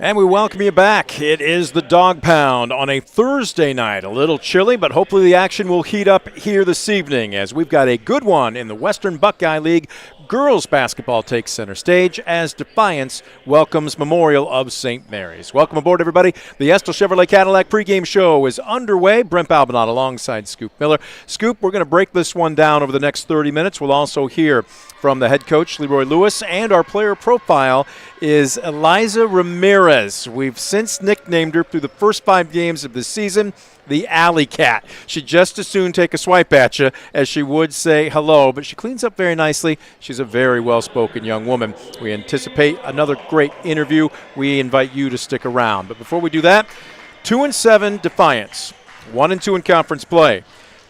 And we welcome you back. It is the Dog Pound on a Thursday night. A little chilly, but hopefully the action will heat up here this evening as we've got a good one in the Western Buckeye League. Girls basketball takes center stage as Defiance welcomes Memorial of St. Mary's. Welcome aboard, everybody. The Estill Chevrolet Cadillac pregame show is underway. Brent Balbinot alongside Scoop Miller. Scoop, we're going to break this one down over the next 30 minutes. We'll also hear from the head coach, Leroy Lewis, and our player profile is Eliza Ramirez. We've since nicknamed her through the first 5 games of the season the Alley Cat. She'd just as soon take a swipe at you as she would say hello, but she cleans up very nicely. She's a very well-spoken young woman. We anticipate another great interview. We invite you to stick around. But before we do that, 2-7 Defiance, 1-2 in conference play,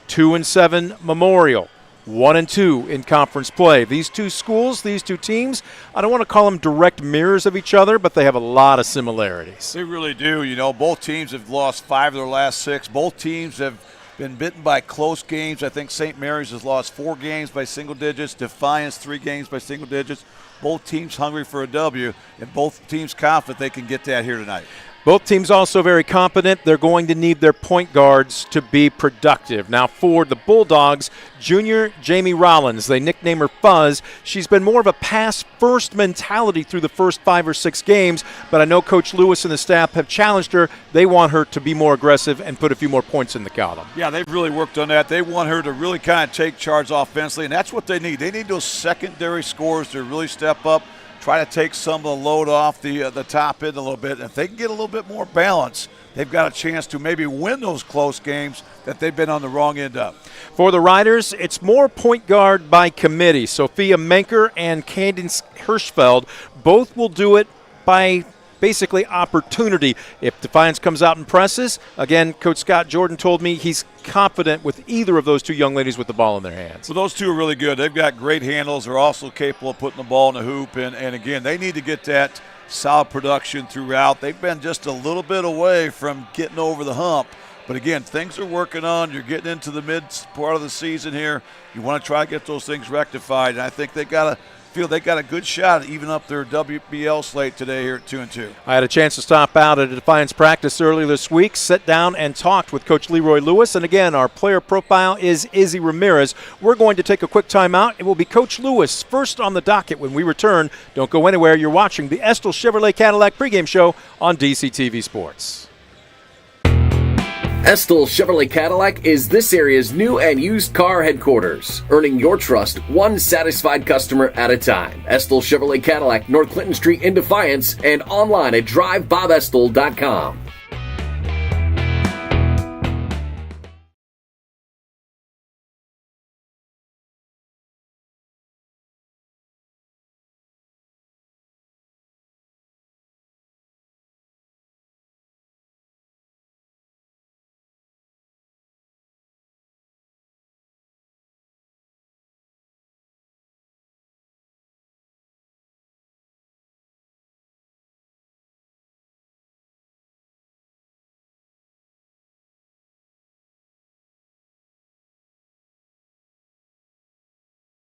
2-7 Memorial, 1-2 in conference play. These two schools, these two teams, I don't want to call them direct mirrors of each other, but they have a lot of similarities. They really do. You know, both teams have lost 5 of their last 6. Both teams have been bitten by close games. I think St. Mary's has lost 4 games by single digits. Defiance 3 games by single digits. Both teams hungry for a W, and both teams confident they can get that here tonight. Both teams also very competent. They're going to need their point guards to be productive. Now for the Bulldogs, junior Jamie Rollins, they nickname her Fuzz. She's been more of a pass-first mentality through the first 5 or 6 games, but I know Coach Lewis and the staff have challenged her. They want her to be more aggressive and put a few more points in the column. Yeah, they've really worked on that. They want her to really kind of take charge offensively, and that's what they need. They need those secondary scores to really step up. Try to take some of the load off the top end a little bit. And if they can get a little bit more balance, they've got a chance to maybe win those close games that they've been on the wrong end of. For the Riders, it's more point guard by committee. Sophia Menker and Cadence Hirschfeld both will do it by basically opportunity. If Defiance comes out and presses, again, Coach Scott Jordan told me he's confident with either of those two young ladies with the ball in their hands. Well, those two are really good. They've got great handles. They're also capable of putting the ball in the hoop. And again, they need to get that solid production throughout. They've been just a little bit away from getting over the hump. But again, things are working on. You're getting into the mid part of the season here. You want to try to get those things rectified. And I think they got a good shot at even up their WBL slate today here at 2-2. I had a chance to stop out at a Defiance practice earlier this week, sit down and talked with Coach Leroy Lewis. And again, our player profile is Izzy Ramirez. We're going to take a quick timeout. It will be Coach Lewis first on the docket when we return. Don't go anywhere. You're watching the Estill Chevrolet Cadillac pregame show on DCTV Sports. Estill Chevrolet Cadillac is this area's new and used car headquarters, earning your trust one satisfied customer at a time. Estill Chevrolet Cadillac, North Clinton Street in Defiance, and online at drivebobestill.com.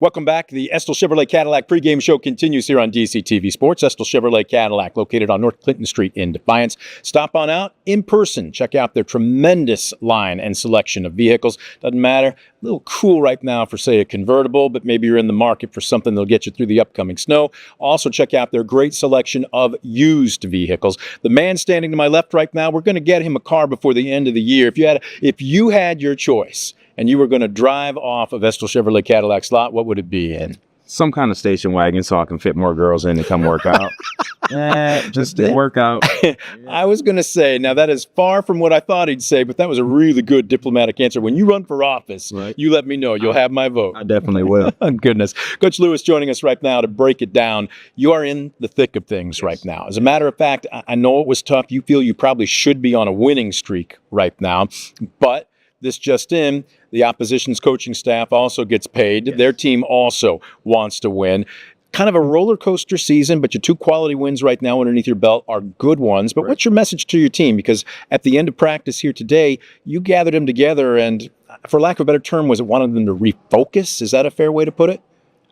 Welcome back. The Estill Chevrolet Cadillac pregame show continues here on DCTV Sports. Estill Chevrolet Cadillac, located on North Clinton Street in Defiance. Stop on out in person. Check out their tremendous line and selection of vehicles. Doesn't matter. A little cool right now for, say, a convertible, but maybe you're in the market for something that'll get you through the upcoming snow. Also, check out their great selection of used vehicles. The man standing to my left right now, we're going to get him a car before the end of the year. If you had your choice, and you were going to drive off of Estill Chevrolet Cadillac's lot, what would it be in? Some kind of station wagon so I can fit more girls in to come work out. Just work out. I was going to say, now that is far from what I thought he'd say, but that was a really good diplomatic answer. When you run for office, right, you let me know. You'll have my vote. I definitely will. Oh, goodness. Coach Lewis joining us right now to break it down. You are in the thick of things right now. As a matter of fact, I know it was tough. You feel you probably should be on a winning streak right now, but this just in, the opposition's coaching staff also gets paid. Yes. Their team also wants to win. Kind of a roller coaster season, but your 2 quality wins right now underneath your belt are good ones. But what's your message to your team? Because at the end of practice here today, you gathered them together and, for lack of a better term, was it wanted them to refocus? Is that a fair way to put it?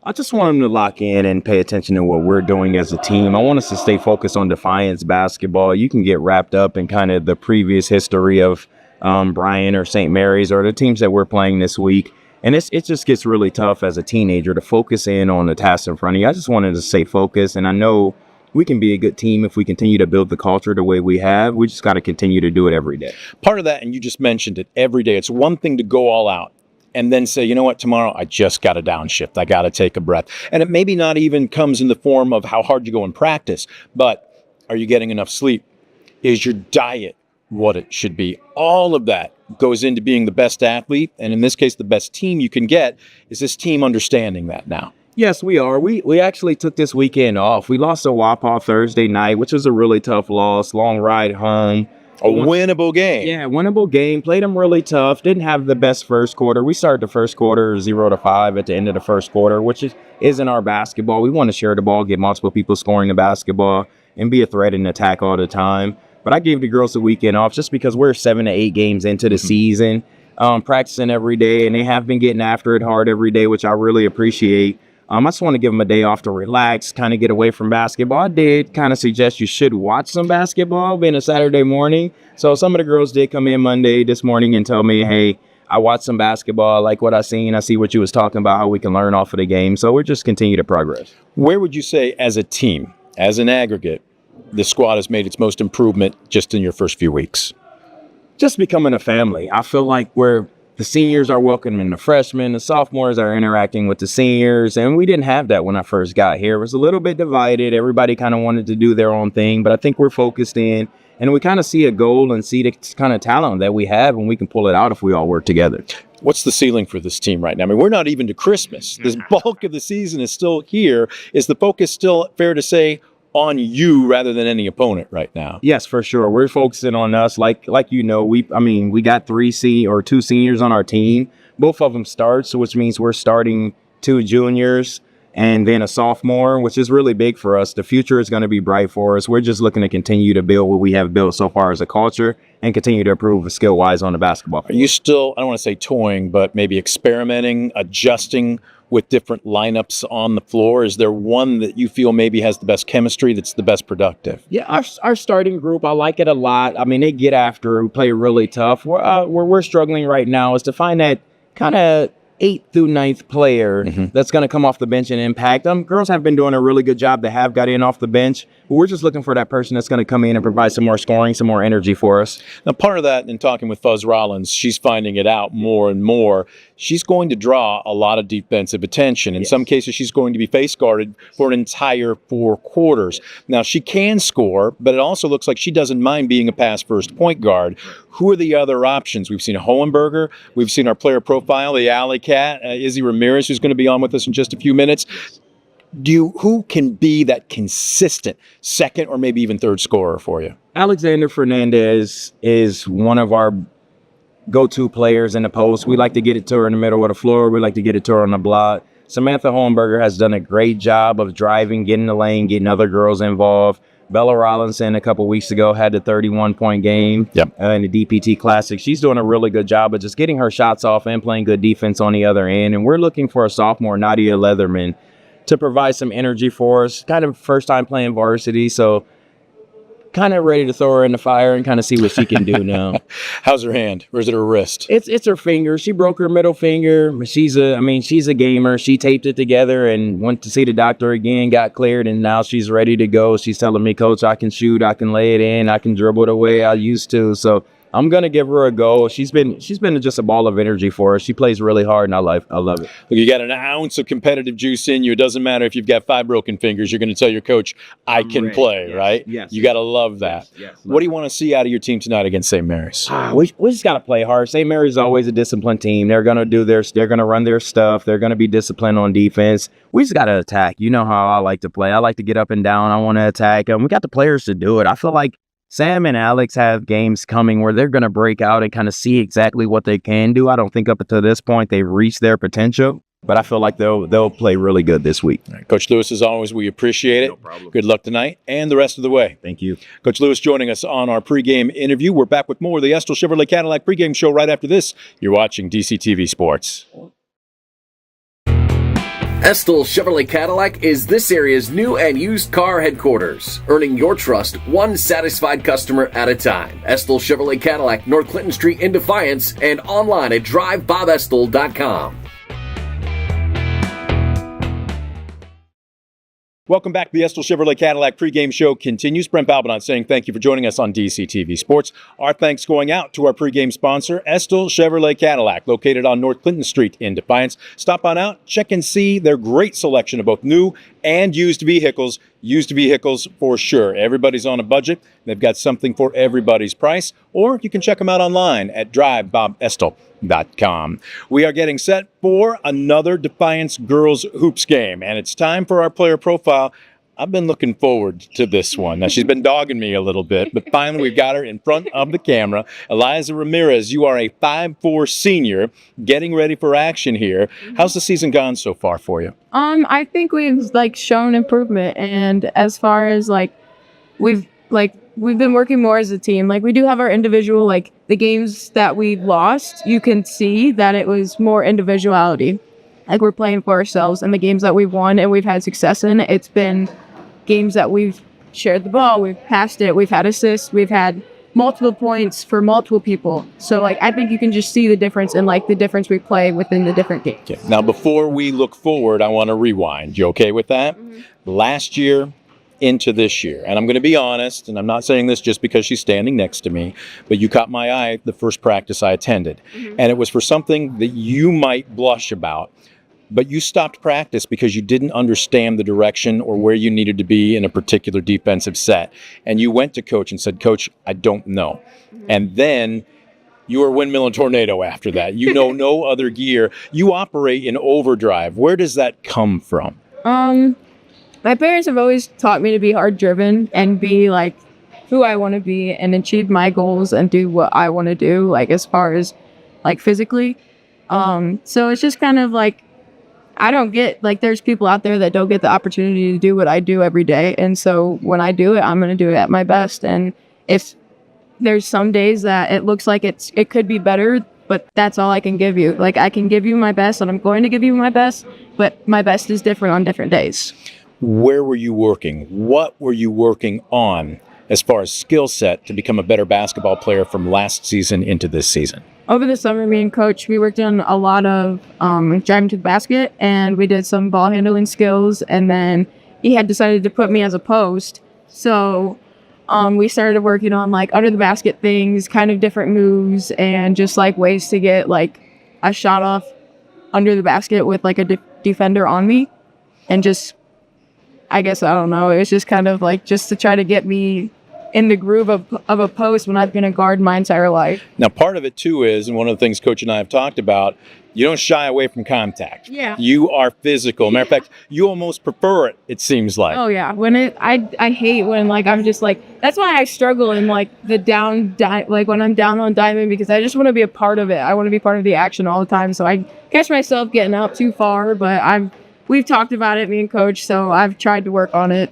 I just want them to lock in and pay attention to what we're doing as a team. I want us to stay focused on Defiance basketball. You can get wrapped up in kind of the previous history of Bryan or St. Mary's or the teams that we're playing this week. And it just gets really tough as a teenager to focus in on the task in front of you. I just wanted to stay focused, and I know we can be a good team if we continue to build the culture the way we have. We just got to continue to do it every day. Part of that, and you just mentioned it, every day. It's one thing to go all out and then say, you know what, tomorrow I just got to downshift. I got to take a breath. And it maybe not even comes in the form of how hard you go in practice, but are you getting enough sleep? Is your diet what it should be? All of that goes into being the best athlete, and in this case, the best team you can get. Is this team understanding that now? Yes, we are. We actually took this weekend off. We lost to Wapaw Thursday night, which was a really tough loss, long ride home. A winnable game. Yeah, winnable game. Played them really tough. Didn't have the best first quarter. We started the first quarter 0-5 at the end of the first quarter, which isn't our basketball. We want to share the ball, get multiple people scoring the basketball, and be a threat in attack all the time. But I gave the girls the weekend off just because we're 7 to 8 games into the season, practicing every day, and they have been getting after it hard every day, which I really appreciate. I just want to give them a day off to relax, kind of get away from basketball. I did kind of suggest you should watch some basketball, being a Saturday morning. So some of the girls did come in Monday this morning and tell me, hey, I watched some basketball. I like what I seen. I see what you was talking about, how we can learn off of the game. So we're just continue to progress. Where would you say as a team, as an aggregate, the squad has made its most improvement just in your first few weeks? Just becoming a family. I feel like the seniors are welcoming the freshmen, the sophomores are interacting with the seniors, and we didn't have that when I first got here. It was a little bit divided. Everybody kind of wanted to do their own thing, but I think we're focused in, and we kind of see a goal and see the kind of talent that we have, and we can pull it out if we all work together. What's the ceiling for this team right now? I mean, we're not even to Christmas. The bulk of the season is still here. Is the focus still, fair to say, on you rather than any opponent right now? Yes, for sure. We're focusing on us. Like you know, we got 2 seniors on our team. Both of them start, so which means we're starting 2 juniors and then a sophomore, which is really big for us. The future is going to be bright for us. We're just looking to continue to build what we have built so far as a culture and continue to improve skill-wise on the basketball field. Are you still, I don't want to say toying, but maybe experimenting, adjusting with different lineups on the floor? Is there one that you feel maybe has the best chemistry, that's the best productive? Yeah, our starting group, I like it a lot. I mean, they get after, we play really tough. Where we're struggling right now is to find that kind of 8th through 9th player that's going to come off the bench and impact. Girls have been doing a really good job. They have got in off the bench. But we're just looking for that person that's going to come in and provide some more scoring, some more energy for us. Now, part of that, in talking with Fuzz Rollins, she's finding it out more and more. She's going to draw a lot of defensive attention. In some cases, she's going to be face guarded for an entire 4 quarters. Now, she can score, but it also looks like she doesn't mind being a pass-first point guard. Who are the other options? We've seen a Hohenberger. We've seen our player profile, the Alley Cat, Izzy Ramirez, who's going to be on with us in just a few minutes. Who can be that consistent second or maybe even third scorer for you? Alexander Fernandez is one of our go-to players in the post. We like to get it to her in the middle of the floor. We like to get it to her on the block. Samantha Hohenberger has done a great job of driving, getting the lane, getting other girls involved. Bella Rollinson a couple weeks ago had the 31-point game in the DPT Classic. She's doing a really good job of just getting her shots off and playing good defense on the other end. And we're looking for a sophomore, Nadia Leatherman, to provide some energy for us. Kind of first time playing varsity, so kind of ready to throw her in the fire and kind of see what she can do now. How's her hand, or is it her wrist? It's her finger. She broke her middle finger. She's a gamer. She taped it together and went to see the doctor again, got cleared, and now she's ready to go. She's telling me, Coach, I can shoot, I can lay it in, I can dribble the way I used to. So I'm gonna give her a go. She's been just a ball of energy for us. She plays really hard, and I love it. Look, you got an ounce of competitive juice in you. It doesn't matter if you've got 5 broken fingers. You're going to tell your coach, "I can play." Right? Yes. You got to love that. Yes. What do you want to see out of your team tonight against St. Mary's? We just got to play hard. St. Mary's is always a disciplined team. They're gonna they're gonna run their stuff. They're gonna be disciplined on defense. We just got to attack. You know how I like to play. I like to get up and down. I want to attack. We got the players to do it. I feel like Sam and Alex have games coming where they're going to break out and kind of see exactly what they can do. I don't think up until this point they've reached their potential, but I feel like they'll play really good this week. Right. Coach Lewis, as always, we appreciate it. No problem. Good luck tonight and the rest of the way. Thank you. Coach Lewis joining us on our pregame interview. We're back with more of the Estill Chevrolet Cadillac pregame show right after this. You're watching DCTV Sports. Estill Chevrolet Cadillac is this area's new and used car headquarters, earning your trust one satisfied customer at a time. Estill Chevrolet Cadillac, North Clinton Street in Defiance, and online at drivebobestill.com. Welcome back. The Estill Chevrolet Cadillac pregame show continues. Brent Balbinot saying thank you for joining us on DCTV Sports. Our thanks going out to our pregame sponsor, Estill Chevrolet Cadillac, located on North Clinton Street in Defiance. Stop on out, check and see their great selection of both new and used vehicles. Used vehicles for sure. Everybody's on a budget. They've got something for everybody's price. Or you can check them out online at drivebobestill.com. We are getting set for another Defiance girls hoops game, and it's time for our player profile. I've been looking forward to this one. Now, she's been dogging me a little bit, but finally we've got her in front of the camera. Eliza Ramirez, you are a 5'4" senior, getting ready for action here. How's the season gone so far for you? I think we've shown improvement, and as far as we've been working more as a team. We do have our individual, the games that we've lost, you can see that it was more individuality. We're playing for ourselves, and the games that we've won and we've had success in, it's been games that we've shared the ball, we've passed it, we've had assists, we've had multiple points for multiple people. So I think you can just see the difference in the difference we play within the different games. Okay. Now, before we look forward, I want to rewind. You okay with that? Mm-hmm. Last year into this year, and I'm going to be honest, and I'm not saying this just because she's standing next to me, but you caught my eye the first practice I attended. Mm-hmm. And it was for something that you might blush about. But you stopped practice because you didn't understand the direction or where you needed to be in a particular defensive set. And you went to coach and said, Coach, I don't know. Mm-hmm. And then you were windmill and tornado after that. You know no other gear. You operate in overdrive. Where does that come from? My parents have always taught me to be hard driven and be who I want to be and achieve my goals and do what I want to do, as far as physically. So it's just kind of I don't get, there's people out there that don't get the opportunity to do what I do every day. And so when I do it, I'm going to do it at my best. And if there's some days that it looks like it could be better, but that's all I can give you. I can give you my best, and I'm going to give you my best, but my best is different on different days. Where were you working? What were you working on as far as skill set to become a better basketball player from last season into this season? Over the summer, me and Coach, we worked on a lot of driving to the basket, and we did some ball handling skills, and then he had decided to put me as a post. So we started working on under the basket things, kind of different moves, and just ways to get a shot off under the basket with a defender on me. And just, I guess, I don't know, it was just kind of just to try to get me in the groove of a post when I've been a guard my entire life. Now, part of it, too, is, and one of the things Coach and I have talked about, you don't shy away from contact. Yeah. You are physical. Matter of fact, you almost prefer it seems like. Oh, yeah. When I hate when, I'm just that's why I struggle in, the down, when I'm down on diamond, because I just want to be a part of it. I want to be part of the action all the time. So I catch myself getting out too far, but we've talked about it, me and Coach, so I've tried to work on it.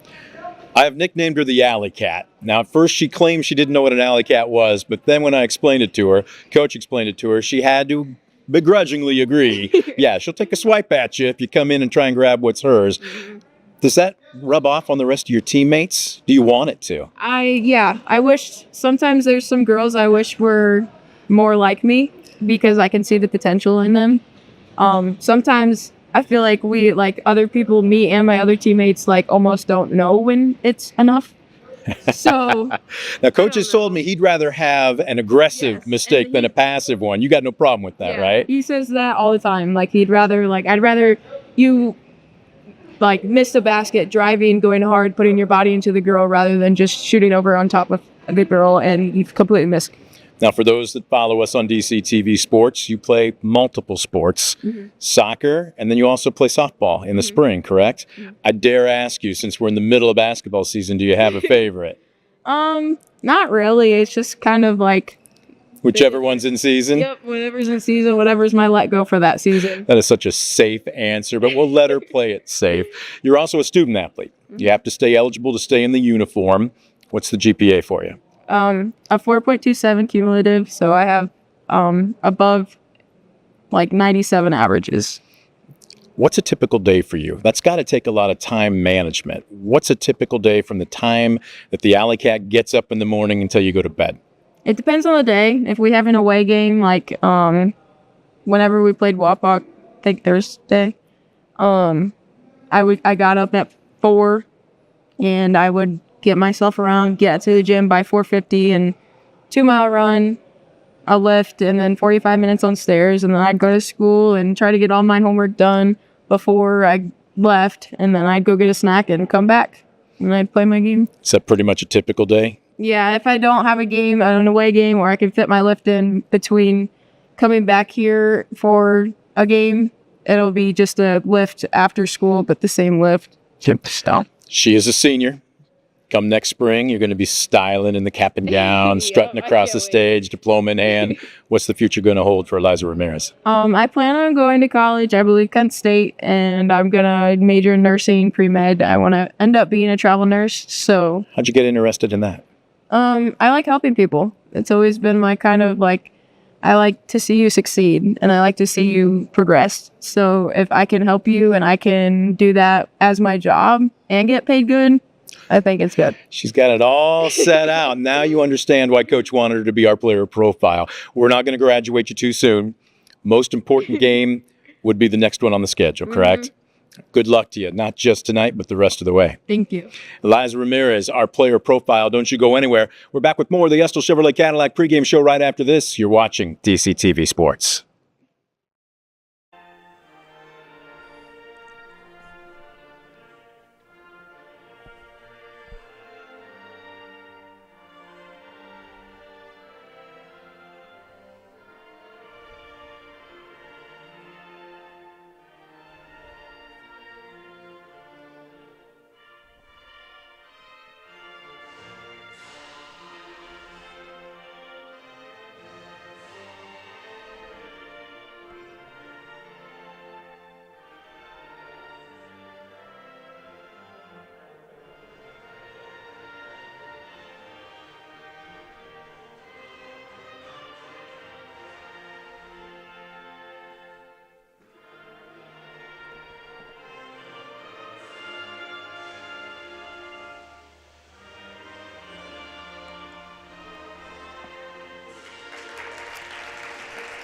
I have nicknamed her the Alley Cat. Now, at first she claimed she didn't know what an Alley Cat was, but then when I explained it to her, Coach explained it to her, she had to begrudgingly agree. Yeah, she'll take a swipe at you if you come in and try and grab what's hers. Mm-hmm. Does that rub off on the rest of your teammates? Do you want it to? I wish, sometimes there's some girls I wish were more like me because I can see the potential in them. Sometimes I feel we, other people, me and my other teammates, almost don't know when it's enough. So now, Coach has told me he'd rather have an aggressive mistake than a passive one. You got no problem with that, right? He says that all the time. He'd rather, I'd rather you, miss a basket, driving, going hard, putting your body into the girl rather than just shooting over on top of the girl and you completely miss. Now, for those that follow us on DCTV Sports, you play multiple sports, soccer, and then you also play softball in the spring, correct? Mm-hmm. I dare ask you, since we're in the middle of basketball season, do you have a favorite? Not really. It's just kind of whichever one's in season? Yep, whatever's in season, whatever's my let go for that season. That is such a safe answer, but we'll let her play it safe. You're also a student athlete. Mm-hmm. You have to stay eligible to stay in the uniform. What's the GPA for you? A 4.27 cumulative, so I have above 97 averages. What's a typical day for you? That's got to take a lot of time management. What's a typical day from the time that the Alley Cat gets up in the morning until you go to bed? It depends on the day. If we have an away game, like whenever we played Wapak, I think Thursday, I got up at 4 and I would get myself around, get to the gym by 4:50 and 2-mile run, a lift, and then 45 minutes on stairs, and then I'd go to school and try to get all my homework done before I left, and then I'd go get a snack and come back, and I'd play my game. Is that pretty much a typical day? Yeah, if I don't have a game, an away game, or I can fit my lift in between coming back here for a game, it'll be just a lift after school, but the same lift. Stop. She is a senior. Come next spring, you're going to be styling in the cap and gown, strutting across the stage, diploma in hand. What's the future going to hold for Eliza Ramirez? I plan on going to college, I believe Kent State, and I'm going to major in nursing, pre-med. I want to end up being a travel nurse, so. How'd you get interested in that? I like helping people. It's always been my kind of like, I like to see you succeed, and I like to see you progress. So if I can help you and I can do that as my job and get paid good, I think it's good. She's got it all set out. Now you understand why Coach wanted her to be our player profile. We're not going to graduate you too soon. Most important game would be the next one on the schedule, correct? Mm-hmm. Good luck to you, not just tonight, but the rest of the way. Thank you. Eliza Ramirez, our player profile. Don't you go anywhere. We're back with more of the Estill Chevrolet Cadillac pregame show right after this. You're watching DCTV Sports.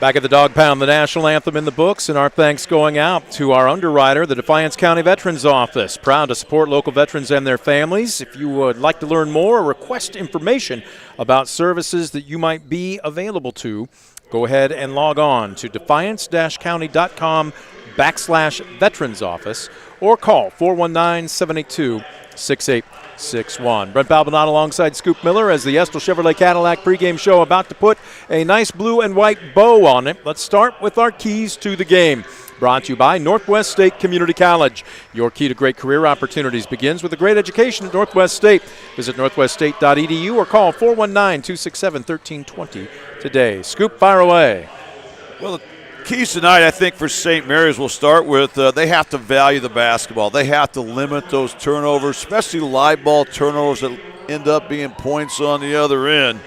Back at the Dog Pound, the national anthem in the books, and our thanks going out to our underwriter, the Defiance County Veterans Office. Proud to support local veterans and their families. If you would like to learn more or request information about services that you might be available to, go ahead and log on to defiance-county.com/veterans office or call 419-782-6861. Brent Balbinot alongside Scoop Miller as the Estill Chevrolet Cadillac pregame show about to put a nice blue and white bow on it. Let's start with our keys to the game. Brought to you by Northwest State Community College. Your key to great career opportunities begins with a great education at Northwest State. Visit northweststate.edu or call 419-267-1320 today. Scoop, fire away. Well, the keys tonight, I think, for St. Mary's, we'll start with they have to value the basketball. They have to limit those turnovers, especially live ball turnovers that end up being points on the other end.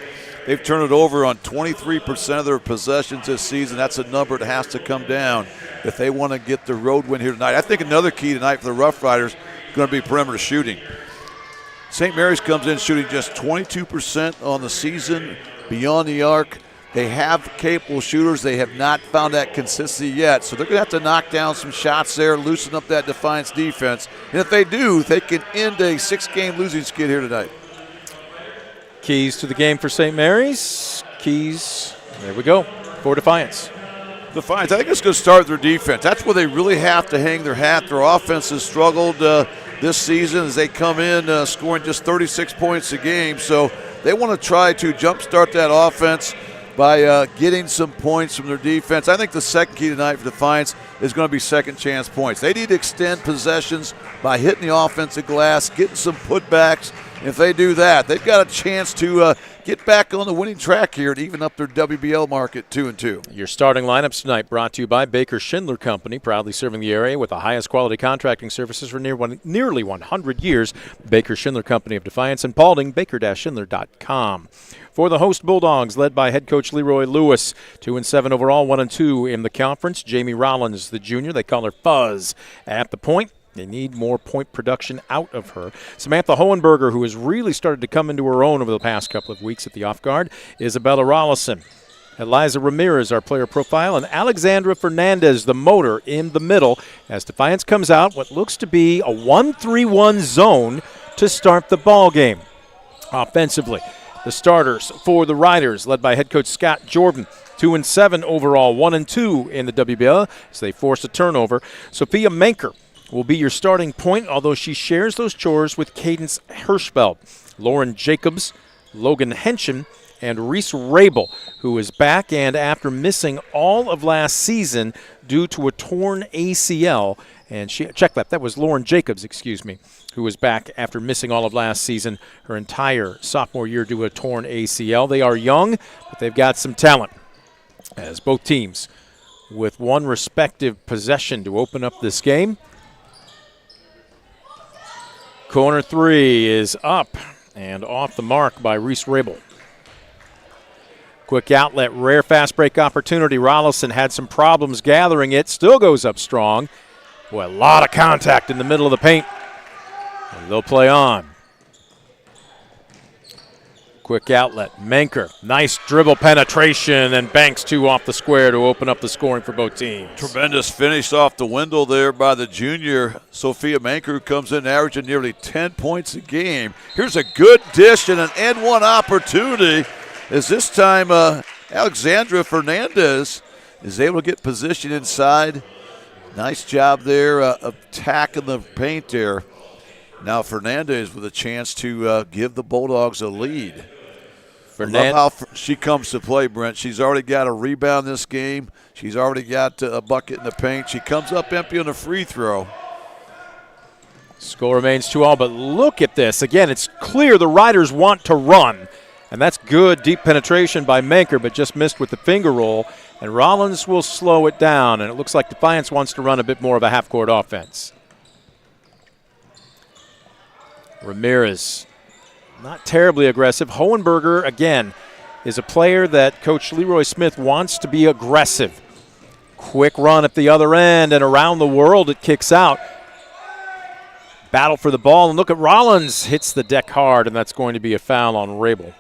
They've turned it over on 23% of their possessions this season. That's a number that has to come down if they want to get the road win here tonight. I think another key tonight for the Rough Riders is going to be perimeter shooting. St. Mary's comes in shooting just 22% on the season beyond the arc. They have capable shooters. They have not found that consistency yet. So they're going to have to knock down some shots there, loosen up that Defiance defense. And if they do, they can end a 6-game losing skid here tonight. Keys to the game for St. Mary's. Keys, there we go, for Defiance. Defiance, I think it's going to start with their defense. That's where they really have to hang their hat. Their offense has struggled this season as they come in scoring just 36 points a game. So they want to try to jumpstart that offense by getting some points from their defense. I think the second key tonight for Defiance is going to be second chance points. They need to extend possessions by hitting the offensive glass, getting some putbacks, If they do that, they've got a chance to get back on the winning track here and even up their WBL mark at 2-2. Your starting lineups tonight brought to you by Baker Schindler Company, proudly serving the area with the highest quality contracting services for nearly 100 years. Baker Schindler Company of Defiance and Paulding, baker-schindler.com. For the host Bulldogs, led by head coach Leroy Lewis, 2-7 overall, 1-2 in the conference. Jamie Rollins, the junior, they call her Fuzz, at the point. They need more point production out of her. Samantha Hohenberger, who has really started to come into her own over the past couple of weeks at the off guard. Isabella Rollison. Eliza Ramirez, our player profile, and Alexandra Fernandez, the motor, in the middle, as Defiance comes out what looks to be a 1-3-1 zone to start the ball game. Offensively, the starters for the Riders, led by head coach Scott Jordan, 2-7 overall, 1-2 in the WBL as they force a turnover. Sophia Manker will be your starting point, although she shares those chores with Cadence Hirschfeld, Lauren Jacobs, Logan Henschen, and Reese Rabel, who is back and after missing all of last season due to a torn ACL. And that was Lauren Jacobs, who was back after missing all of last season, her entire sophomore year due to a torn ACL. They are young, but they've got some talent, as both teams with one respective possession to open up this game. Corner three is up and off the mark by Reese Rabel. Quick outlet, rare fast break opportunity. Rollison had some problems gathering it, still goes up strong. Boy, a lot of contact in the middle of the paint. And they'll play on. Quick outlet, Manker, nice dribble penetration, and banks two off the square to open up the scoring for both teams. Tremendous finish off the window there by the junior, Sophia Manker, who comes in averaging nearly 10 points a game. Here's a good dish and an and one opportunity, as this time Alexandra Fernandez is able to get position inside. Nice job there attacking the paint there. Now Fernandez with a chance to give the Bulldogs a lead. I love how she comes to play, Brent. She's already got a rebound this game. She's already got a bucket in the paint. She comes up empty on a free throw. Score remains 2-all, but look at this. Again, it's clear the Riders want to run, and that's good deep penetration by Manker, but just missed with the finger roll. And Rollins will slow it down, and it looks like Defiance wants to run a bit more of a half-court offense. Ramirez, not terribly aggressive. Hohenberger, again, is a player that Coach Leroy Smith wants to be aggressive. Quick run at the other end, and around the world it kicks out. Battle for the ball, and look at Rollins. Hits the deck hard, and that's going to be a foul on Rabel.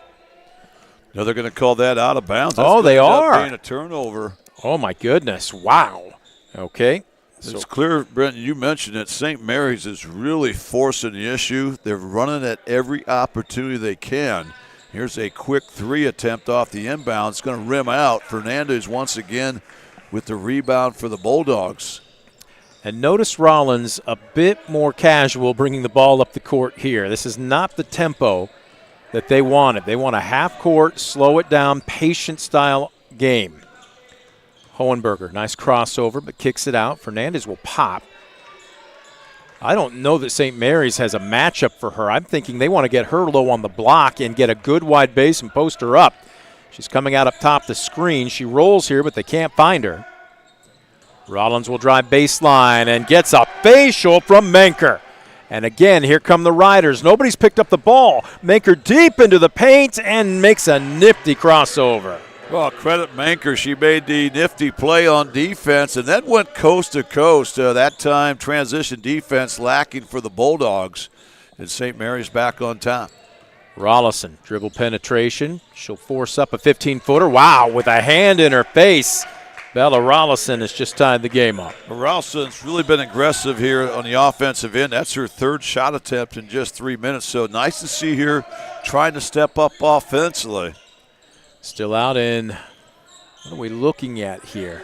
No, they're going to call that out of bounds. That's they are. Being a turnover. Oh, my goodness. Wow. Okay. It's clear, Brent, you mentioned it, St. Mary's is really forcing the issue. They're running at every opportunity they can. Here's a quick three attempt off the inbound. It's going to rim out. Fernandez once again with the rebound for the Bulldogs. And notice Rollins a bit more casual bringing the ball up the court here. This is not the tempo that they wanted. They want a half-court, slow it down, patient-style game. Hohenberger, nice crossover, but kicks it out. Fernandez will pop. I don't know that St. Mary's has a matchup for her. I'm thinking they want to get her low on the block and get a good wide base and post her up. She's coming out up top the screen. She rolls here, but they can't find her. Rollins will drive baseline and gets a facial from Manker. And again, here come the Riders. Nobody's picked up the ball. Manker deep into the paint and makes a nifty crossover. Well, credit Manker. She made the nifty play on defense and then went coast to coast. That time, transition defense lacking for the Bulldogs. And St. Mary's back on top. Rollison, dribble penetration. She'll force up a 15-footer. Wow, with a hand in her face. Bella Rollison has just tied the game up. Rollison's really been aggressive here on the offensive end. That's her third shot attempt in just 3 minutes. So nice to see her trying to step up offensively. Still out in, what are we looking at here?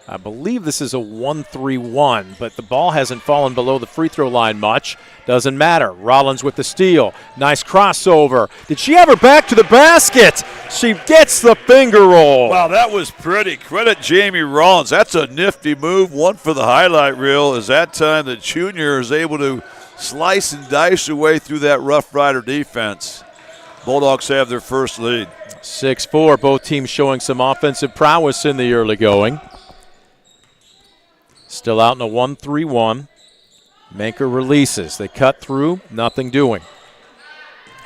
I believe this is a 1-3-1, but the ball hasn't fallen below the free throw line much. Doesn't matter. Rollins with the steal. Nice crossover. Did she have her back to the basket? She gets the finger roll. Wow, that was pretty. Credit Jamie Rollins. That's a nifty move. One for the highlight reel. As that time the junior is able to slice and dice their way through that Rough Rider defense. Bulldogs have their first lead. 6-4, both teams showing some offensive prowess in the early going. Still out in a 1-3-1. Manker releases. They cut through, nothing doing.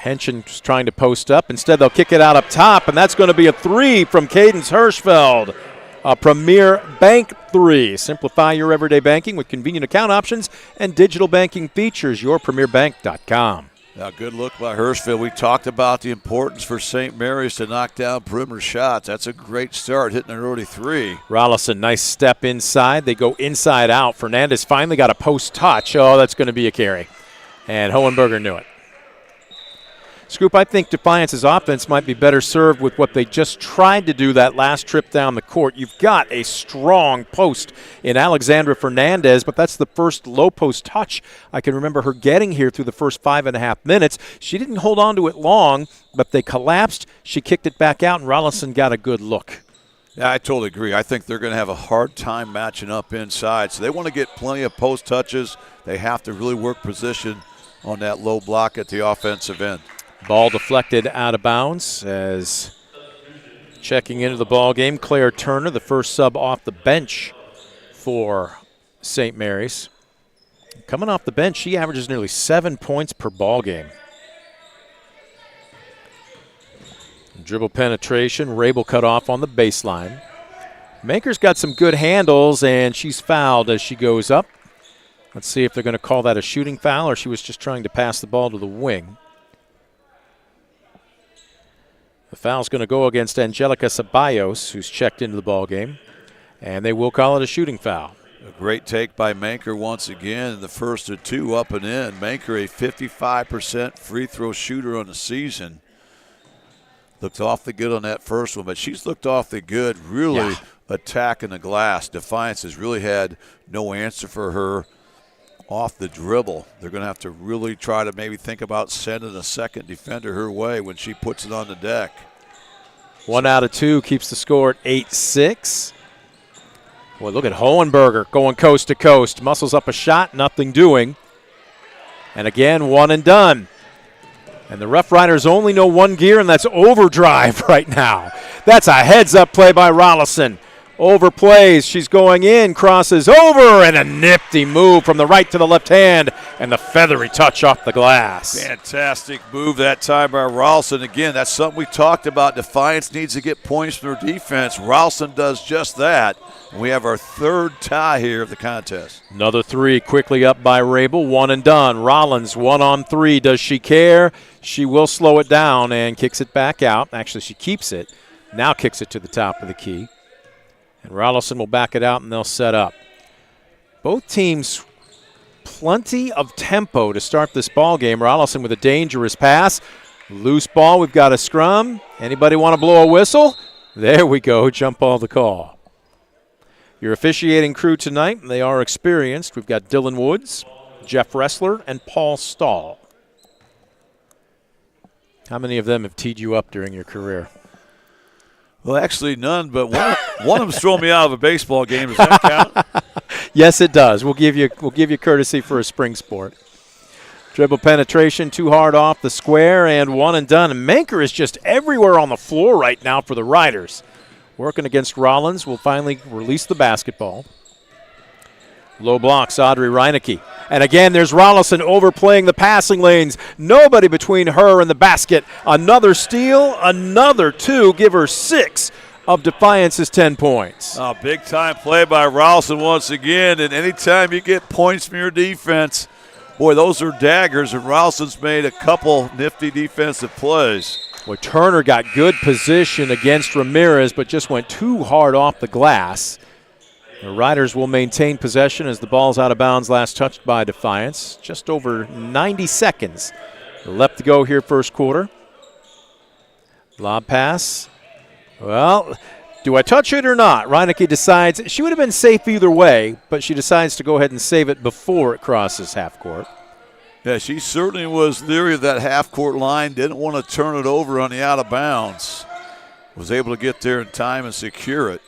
Henshin's trying to post up. Instead, they'll kick it out up top, and that's going to be a 3 from Cadence Hirschfeld. A Premier Bank 3. Simplify your everyday banking with convenient account options and digital banking features. YourPremierBank.com. Now, good look by Hirschfeld. We talked about the importance for St. Mary's to knock down perimeter shots. That's a great start, hitting an early 3. Rollison, nice step inside. They go inside out. Fernandez finally got a post touch. Oh, that's going to be a carry. And Hohenberger knew it. Scoop, I think Defiance's offense might be better served with what they just tried to do that last trip down the court. You've got a strong post in Alexandra Fernandez, but that's the first low post touch I can remember her getting here through the first 5.5 minutes. She didn't hold on to it long, but they collapsed. She kicked it back out, and Rollison got a good look. Yeah, I totally agree. I think they're going to have a hard time matching up inside, so they want to get plenty of post touches. They have to really work position on that low block at the offensive end. Ball deflected out of bounds as checking into the ball game, Claire Turner, the first sub off the bench for St. Mary's. Coming off the bench, she averages nearly 7 points per ball game. Dribble penetration, Rabel cut off on the baseline. Manker's got some good handles, and she's fouled as she goes up. Let's see if they're going to call that a shooting foul or she was just trying to pass the ball to the wing. The foul's going to go against Angelica Ceballos, who's checked into the ball game, and they will call it a shooting foul. A great take by Manker once again. The first of 2 up and in. Manker, a 55% free throw shooter on the season. Looked awfully good on that first one, but she's looked awfully good, really attacking the glass. Defiance has really had no answer for her off the dribble. They're going to have to really try to maybe think about sending a second defender her way when she puts it on the deck. 1 out of 2 keeps the score at 8-6. Boy, look at Hohenberger going coast to coast. Muscles up a shot, nothing doing. And again, one and done. And the Rough Riders only know one gear, and that's overdrive right now. That's a heads-up play by Rollison. Overplays, she's going in, crosses over, and a nifty move from the right to the left hand, and the feathery touch off the glass. Fantastic move that time by Ralston. Again, that's something we talked about. Defiance needs to get points from their defense. Ralston does just that. We have our third tie here of the contest. Another 3 quickly up by Rabel, 1 and done. Rollins 1-on-3. Does she care? She will slow it down and kicks it back out. Actually, she keeps it. Now kicks it to the top of the key. And Rollison will back it out, and they'll set up. Both teams plenty of tempo to start this ball game. Rollison with a dangerous pass. Loose ball, we've got a scrum. Anybody want to blow a whistle? There we go, jump ball the call. Your officiating crew tonight, they are experienced. We've got Dylan Woods, Jeff Ressler, and Paul Stahl. How many of them have teed you up during your career? Well, actually none, but one of them's thrown me out of a baseball game. Does that count? Yes, it does. We'll give you courtesy for a spring sport. Dribble penetration, too hard off the square, and 1 and done. And Manker is just everywhere on the floor right now for the Riders. Working against Rollins, will finally release the basketball. Low blocks, Audrey Reinecke. And again, there's Rollison overplaying the passing lanes. Nobody between her and the basket. Another steal, another 2. Give her 6 of Defiance's 10 points. Oh, big-time play by Rollison once again. And anytime you get points from your defense, boy, those are daggers. And Rollison's made a couple nifty defensive plays. Well, Turner got good position against Ramirez, but just went too hard off the glass. The Riders will maintain possession as the ball's out of bounds, last touched by Defiance. Just over 90 seconds left to go here first quarter. Lob pass. Well, do I touch it or not? Reinecke decides she would have been safe either way, but she decides to go ahead and save it before it crosses half court. Yeah, she certainly was leery of that half-court line, didn't want to turn it over on the out of bounds. Was able to get there in time and secure it.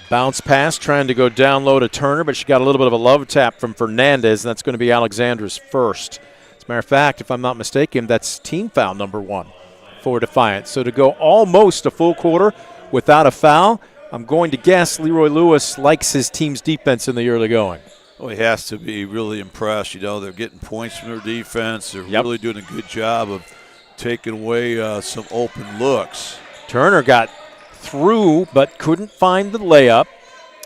Bounce pass trying to go down low to Turner, but she got a little bit of a love tap from Fernandez, and that's going to be Alexandra's first. As a matter of fact, if I'm not mistaken, that's team foul number 1 for Defiance. So to go almost a full quarter without a foul, I'm going to guess Leroy Lewis likes his team's defense in the early going. Well, he has to be really impressed. You know, they're getting points from their defense. They're really doing a good job of taking away some open looks. Turner got through but couldn't find the layup.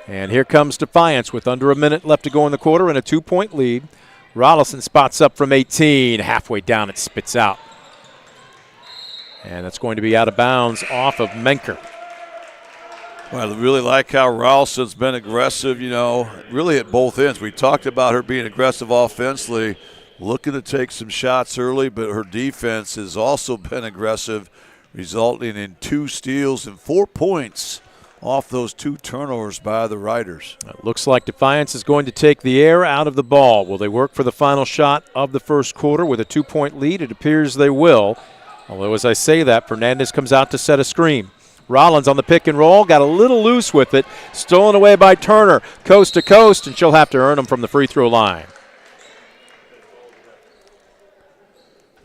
And here comes Defiance with under a minute left to go in the quarter and a 2-point lead. Rollison spots up from 18. Halfway down, it spits out. And that's going to be out of bounds off of Menker. Well, I really like how Rollison's been aggressive, you know, really at both ends. We talked about her being aggressive offensively, looking to take some shots early, but her defense has also been aggressive, resulting in 2 steals and 4 points off those 2 turnovers by the Riders. It looks like Defiance is going to take the air out of the ball. Will they work for the final shot of the first quarter with a 2-point lead? It appears they will. Although, as I say that, Fernandez comes out to set a screen. Rollins on the pick and roll, got a little loose with it. Stolen away by Turner, coast to coast, and she'll have to earn them from the free throw line.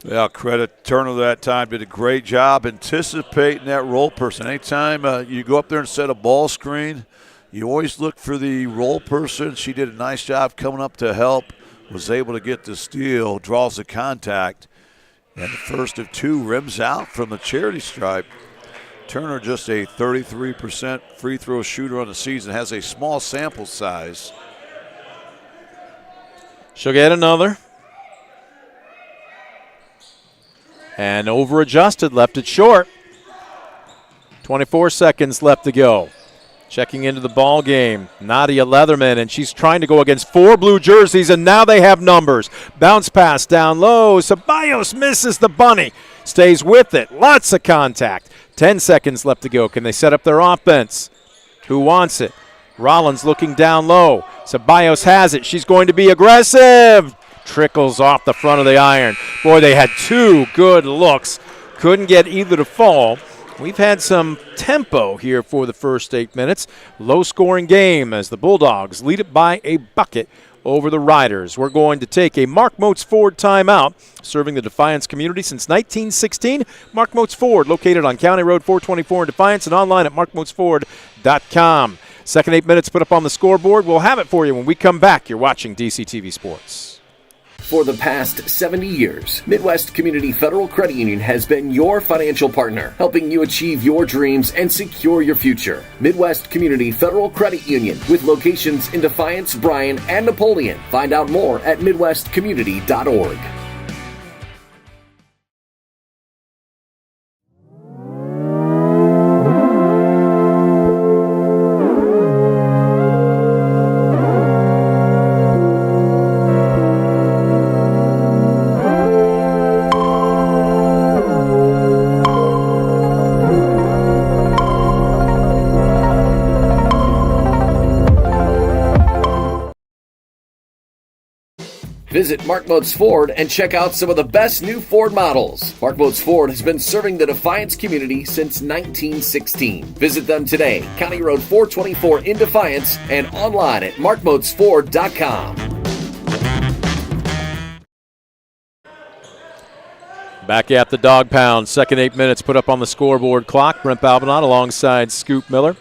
Yeah, credit Turner that time. Did a great job anticipating that roll person. Anytime you go up there and set a ball screen, you always look for the roll person. She did a nice job coming up to help, was able to get the steal, draws the contact, and the first of 2 rims out from the charity stripe. Turner just a 33% free throw shooter on the season, has a small sample size. She'll get another. And over adjusted, left it short. 24 seconds left to go. Checking into the ball game, Nadia Leatherman, and she's trying to go against 4 blue jerseys, and now they have numbers. Bounce pass down low. Ceballos misses the bunny. Stays with it. Lots of contact. 10 seconds left to go. Can they set up their offense? Who wants it? Rollins looking down low. Ceballos has it. She's going to be aggressive. Trickles off the front of the iron. Boy, they had 2 good looks. Couldn't get either to fall. We've had some tempo here for the first 8 minutes. Low-scoring game as the Bulldogs lead it by a bucket over the Riders. We're going to take a Mark Motes Ford timeout, serving the Defiance community since 1916. Mark Motes Ford, located on County Road 424 in Defiance and online at markmotesford.com. Second 8 minutes put up on the scoreboard. We'll have it for you when we come back. You're watching DCTV Sports. For the past 70 years, Midwest Community Federal Credit Union has been your financial partner, helping you achieve your dreams and secure your future. Midwest Community Federal Credit Union, with locations in Defiance, Bryan, and Napoleon. Find out more at midwestcommunity.org. Visit Mark Motes Ford and check out some of the best new Ford models. Mark Motes Ford has been serving the Defiance community since 1916. Visit them today, County Road 424 in Defiance, and online at markmotesford.com. Back at the Dog Pound, second 8 minutes put up on the scoreboard clock. Brent Balbinot alongside Scoop Miller.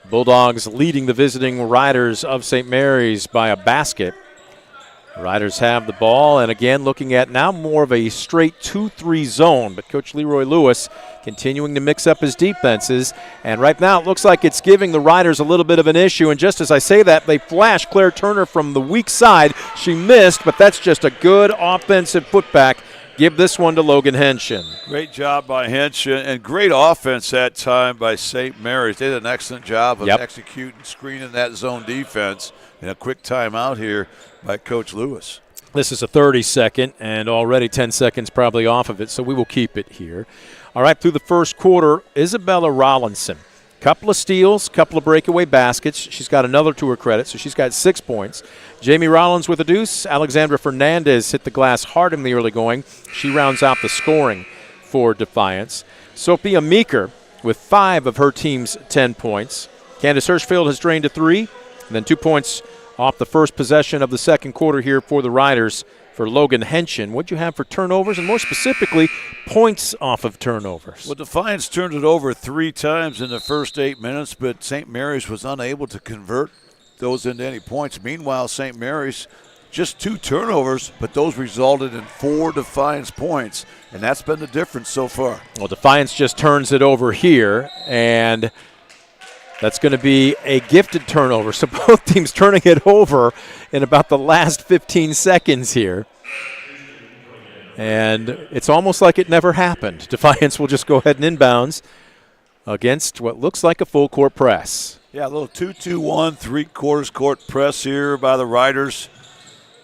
Bulldogs leading the visiting Riders of St. Mary's by a basket. Riders have the ball, and again looking at now more of a straight 2-3 zone, but Coach Leroy Lewis continuing to mix up his defenses, and right now it looks like it's giving the Riders a little bit of an issue, and just as I say that, they flash Claire Turner from the weak side. She missed, but that's just a good offensive putback. Give this one to Logan Henshin. Great job by Henshin, and great offense that time by St. Mary's. They did an excellent job of executing, screening that zone defense. And a quick timeout here by Coach Lewis. This is a 30-second, and already 10 seconds probably off of it, so we will keep it here. All right, through the first quarter, Isabella Rollinson. Couple of steals, couple of breakaway baskets. She's got another to her credit, so she's got 6 points. Jamie Rollins with a deuce. Alexandra Fernandez hit the glass hard in the early going. She rounds out the scoring for Defiance. Sophia Meeker with 5 of her team's 10 points. Candace Hirschfield has drained a 3, and then 2 points off the first possession of the second quarter here for the Riders for Logan Henshin. What'd you have for turnovers, and more specifically, points off of turnovers? Well, Defiance turned it over 3 times in the first 8 minutes, but St. Mary's was unable to convert those into any points. Meanwhile, St. Mary's just 2 turnovers, but those resulted in 4 Defiance points, and that's been the difference so far. Well, Defiance just turns it over here, and that's going to be a gifted turnover. So both teams turning it over in about the last 15 seconds here. And it's almost like it never happened. Defiance will just go ahead and inbounds against what looks like a full court press. Yeah, a little 2-2-1, 3/4 court press here by the Riders,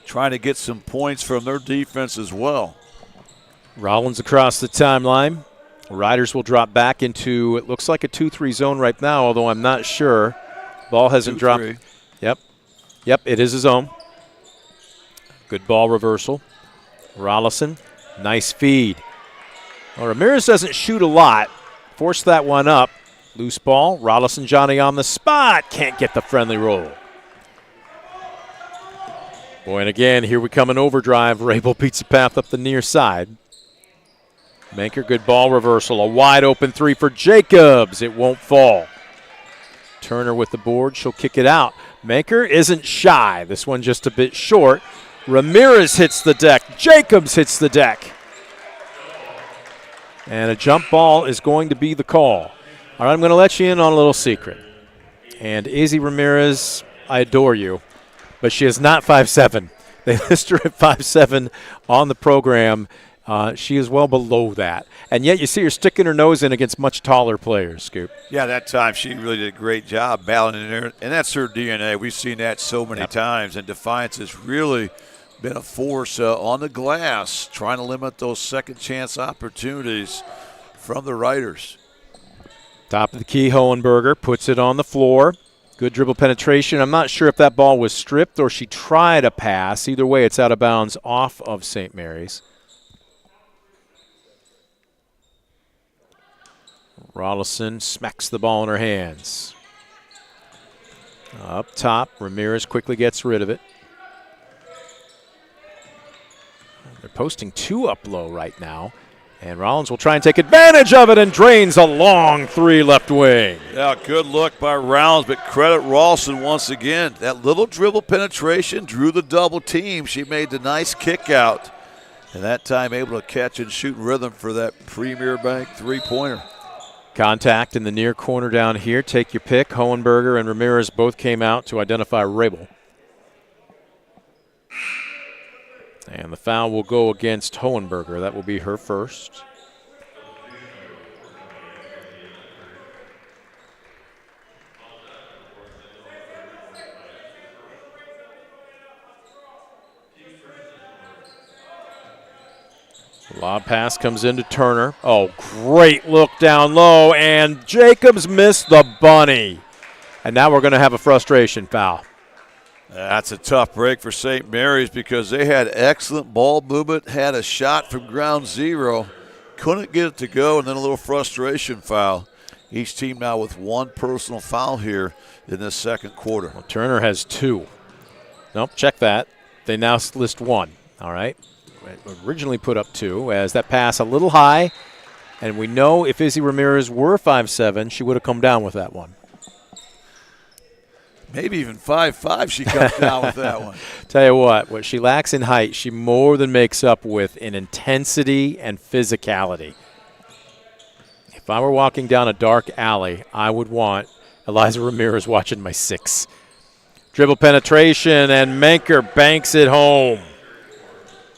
trying to get some points from their defense as well. Rollins across the timeline. Riders will drop back into, it looks like a 2-3 zone right now, although I'm not sure. Ball hasn't dropped. Yep, it is a zone. Good ball reversal. Rollison, nice feed. Well, Ramirez doesn't shoot a lot. Forced that one up. Loose ball. Rollison, Johnny on the spot. Can't get the friendly roll. Boy, and again, here we come in overdrive. Rabel beats the path up the near side. Manker, good ball reversal. A wide open 3 for Jacobs. It won't fall. Turner with the board. She'll kick it out. Manker isn't shy. This one just a bit short. Ramirez hits the deck. Jacobs hits the deck. And a jump ball is going to be the call. All right, I'm going to let you in on a little secret. And Izzy Ramirez, I adore you, but she is not 5'7". They list her at 5'7" on the program. She is well below that. And yet you see her sticking her nose in against much taller players, Scoop. Yeah, that time she really did a great job battling in there, and that's her DNA. We've seen that so many times, and Defiance has really been a force on the glass, trying to limit those second chance opportunities from the Riders. Top of the key, Hohenberger puts it on the floor. Good dribble penetration. I'm not sure if that ball was stripped or she tried a pass. Either way, it's out of bounds off of St. Mary's. Rollison smacks the ball in her hands. Up top, Ramirez quickly gets rid of it. They're posting 2 up low right now. And Rollins will try and take advantage of it and drains a long 3 left wing. Yeah, good look by Rollins, but credit Ralston once again. That little dribble penetration drew the double team. She made the nice kick out. And that time able to catch and shoot rhythm for that Premier Bank 3-pointer. Contact in the near corner down here. Take your pick. Hohenberger and Ramirez both came out to identify Rabel. And the foul will go against Hohenberger. That will be her first. Lob pass comes into Turner. Oh, great look down low, and Jacobs missed the bunny. And now we're going to have a frustration foul. That's a tough break for St. Mary's because they had excellent ball movement, had a shot from ground zero, couldn't get it to go, and then a little frustration foul. Each team now with 1 personal foul here in this second quarter. Well, Turner has 2. Nope, check that. They now list 1. All right. Originally put up 2 as that pass a little high, and we know if Izzy Ramirez were 5'7", she would have come down with that one. Maybe even 5'5", she comes down with that one. Tell you what she lacks in height, she more than makes up with in intensity and physicality. If I were walking down a dark alley, I would want Eliza Ramirez watching my 6. Dribble penetration, and Manker banks it home.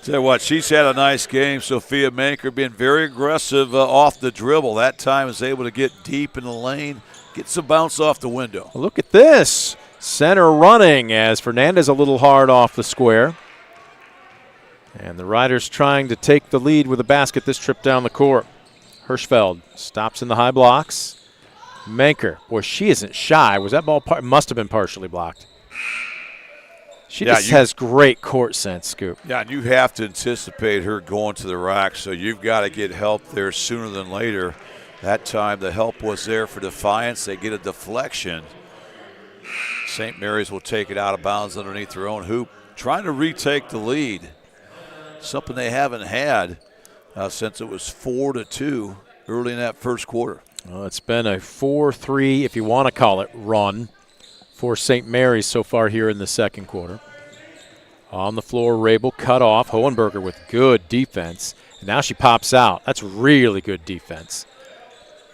Tell you what, she's had a nice game. Sophia Manker being very aggressive off the dribble. That time is able to get deep in the lane, get some bounce off the window. Look at this. Center running as Fernandez a little hard off the square. And the Riders trying to take the lead with a basket this trip down the court. Hirschfeld stops in the high blocks. Manker, boy, she isn't shy. Was that ball must have been partially blocked. She just has great court sense, Scoop. Yeah, and you have to anticipate her going to the rack, so you've got to get help there sooner than later. That time the help was there for Defiance. They get a deflection, St. Mary's will take it out of bounds underneath their own hoop, trying to retake the lead. Something they haven't had since it was 4-2 early in that first quarter. Well, it's been a 4-3, if you want to call it, run for St. Mary's so far here in the second quarter. On the floor, Rabel cut off. Hohenberger with good defense. And now she pops out. That's really good defense.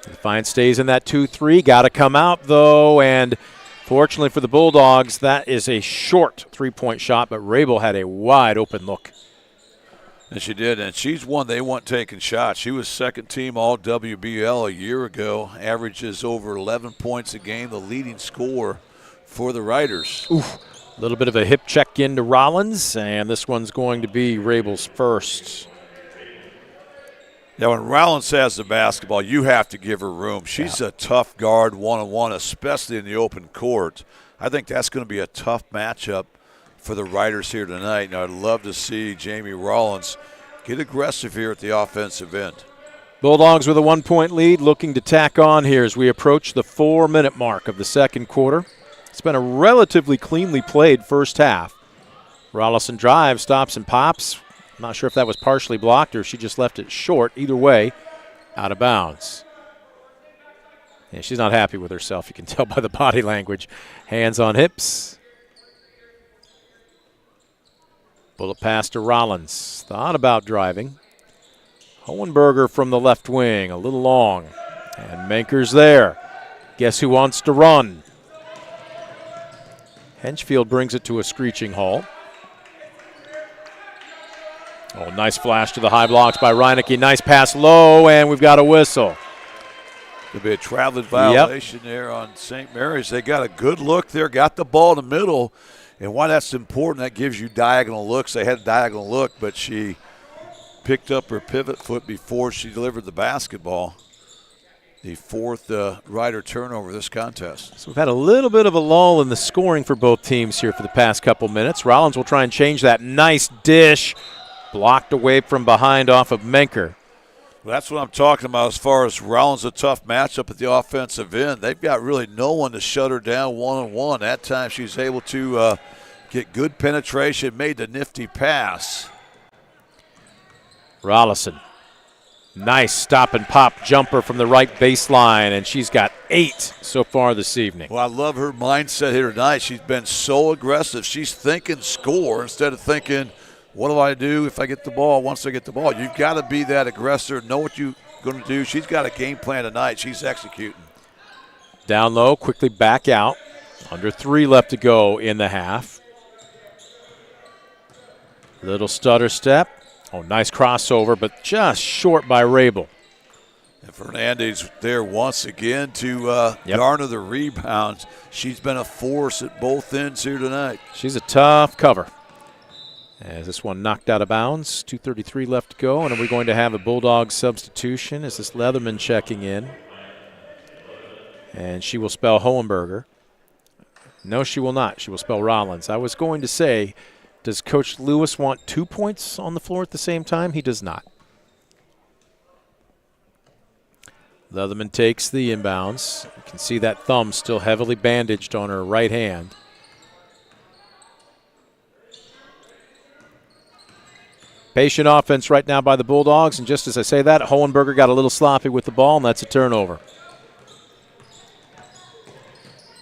Defiance stays in that 2-3. Got to come out, though. And fortunately for the Bulldogs, that is a short three-point shot, but Rabel had a wide open look. And she did, and she's one they want taking shots. She was second team all WBL a year ago, averages over 11 points a game, the leading scorer for the Riders. Oof. A little bit of a hip check into Rollins, and this one's going to be Rabel's first. Now, when Rollins has the basketball, you have to give her room. She's a tough guard one-on-one, especially in the open court. I think that's going to be a tough matchup for the Riders here tonight. Now, I'd love to see Jamie Rollins get aggressive here at the offensive end. Bulldogs with a 1-point lead, looking to tack on here as we approach the 4-minute mark of the second quarter. It's been a relatively cleanly played first half. Rollison drives, stops, and pops. I'm not sure if that was partially blocked or if she just left it short. Either way, out of bounds. Yeah, she's not happy with herself. You can tell by the body language. Hands on hips. Bullet pass to Rollins. Thought about driving. Hohenberger from the left wing, a little long. And Manker's there. Guess who wants to run? Henchfield brings it to a screeching halt. Oh, nice flash to the high blocks by Reinecke. Nice pass low, and we've got a whistle. There'll be a traveling violation there on St. Mary's. They got a good look there, got the ball in the middle. And why that's important, that gives you diagonal looks. They had a diagonal look, but she picked up her pivot foot before she delivered the basketball. The fourth Rider turnover of this contest. So we've had a little bit of a lull in the scoring for both teams here for the past couple minutes. Rollins will try and change that. Nice dish. Blocked away from behind off of Menker. Well, that's what I'm talking about as far as Rollins, a tough matchup at the offensive end. They've got really no one to shut her down one-on-one. That time she's able to get good penetration, made the nifty pass. Rollison. Nice stop and pop jumper from the right baseline, and she's got 8 so far this evening. Well, I love her mindset here tonight. She's been so aggressive. She's thinking score instead of thinking, what do I do if I get the ball once I get the ball? You've got to be that aggressor, know what you're going to do. She's got a game plan tonight. She's executing. Down low, quickly back out. Under 3 left to go in the half. Little stutter step. Oh, nice crossover, but just short by Rabel. And Fernandez there once again to garner the rebounds. She's been a force at both ends here tonight. She's a tough cover. As this one knocked out of bounds, 2:33 left to go, and are we going to have a Bulldog substitution? Is this Leatherman checking in? And she will spell Hohenberger. No, she will not. She will spell Rollins. I was going to say, does Coach Lewis want 2 points on the floor at the same time? He does not. Leatherman takes the inbounds. You can see that thumb still heavily bandaged on her right hand. Patient offense right now by the Bulldogs, and just as I say that, Hohenberger got a little sloppy with the ball, and that's a turnover.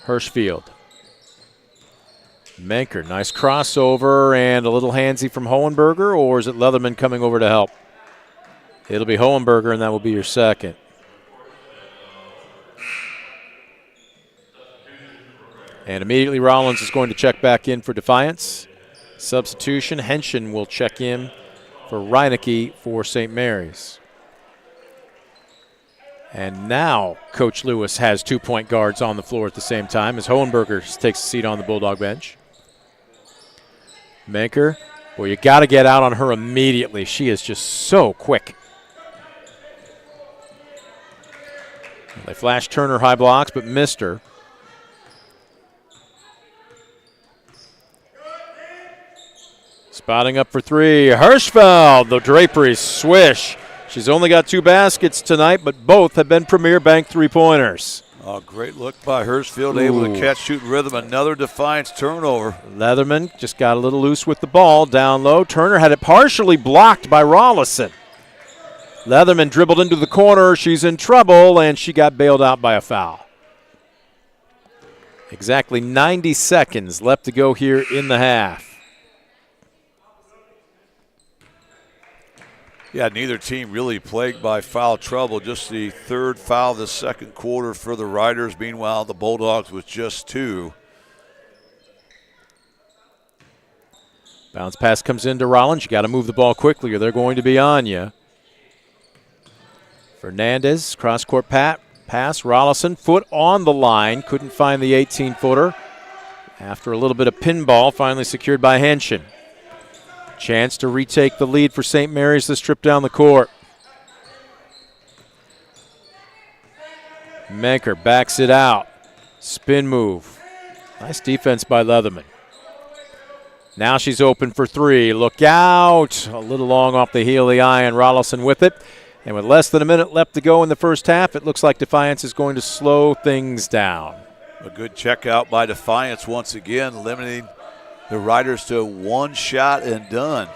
Hirschfield. Menker, nice crossover, and a little handsy from Hohenberger, or is it Leatherman coming over to help? It'll be Hohenberger, and that will be your second. And immediately Rollins is going to check back in for Defiance. Substitution, Henshin will check in for Reinecke for St. Mary's. And now Coach Lewis has 2-point guards on the floor at the same time as Hohenberger takes a seat on the Bulldog bench. Menker, well, you got to get out on her immediately. She is just so quick. They flashed Turner high blocks, but missed her. Spotting up for 3, Hirschfeld, the drapery swish. She's only got 2 baskets tonight, but both have been premier bank 3-pointers. Oh, great look by Hurstfield, able to catch, shoot rhythm. Another Defiance turnover. Leatherman just got a little loose with the ball down low. Turner had it partially blocked by Rollison. Leatherman dribbled into the corner. She's in trouble, and she got bailed out by a foul. Exactly 90 seconds left to go here in the half. Yeah, neither team really plagued by foul trouble. Just the third foul of the second quarter for the Riders. Meanwhile, the Bulldogs with just 2. Bounce pass comes into Rollins. You got to move the ball quickly or they're going to be on you. Fernandez, cross-court pass. Rollison, foot on the line. Couldn't find the 18-footer. After a little bit of pinball, finally secured by Henshin. Chance to retake the lead for St. Mary's this trip down the court. Menker backs it out. Spin move. Nice defense by Leatherman. Now she's open for 3. Look out. A little long off the heel of the iron. Rollison with it. And with less than a minute left to go in the first half, it looks like Defiance is going to slow things down. A good check out by Defiance once again, limiting the Riders to 1 shot and done.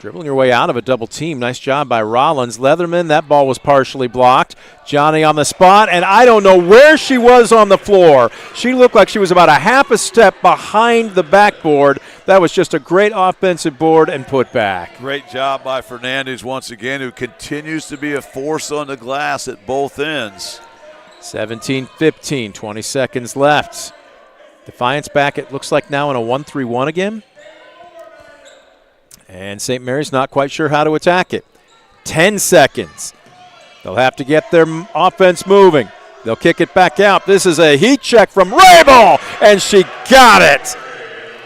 Dribbling your way out of a double team. Nice job by Rollins. Leatherman, that ball was partially blocked. Johnny on the spot, and I don't know where she was on the floor. She looked like she was about a half a step behind the backboard. That was just a great offensive board and put back. Great job by Fernandez once again, who continues to be a force on the glass at both ends. 17-15, 20 seconds left. Defiance back, it looks like now in a 1-3-1 again. And St. Mary's not quite sure how to attack it. 10 seconds. They'll have to get their offense moving. They'll kick it back out. This is a heat check from Rabel, and she got it.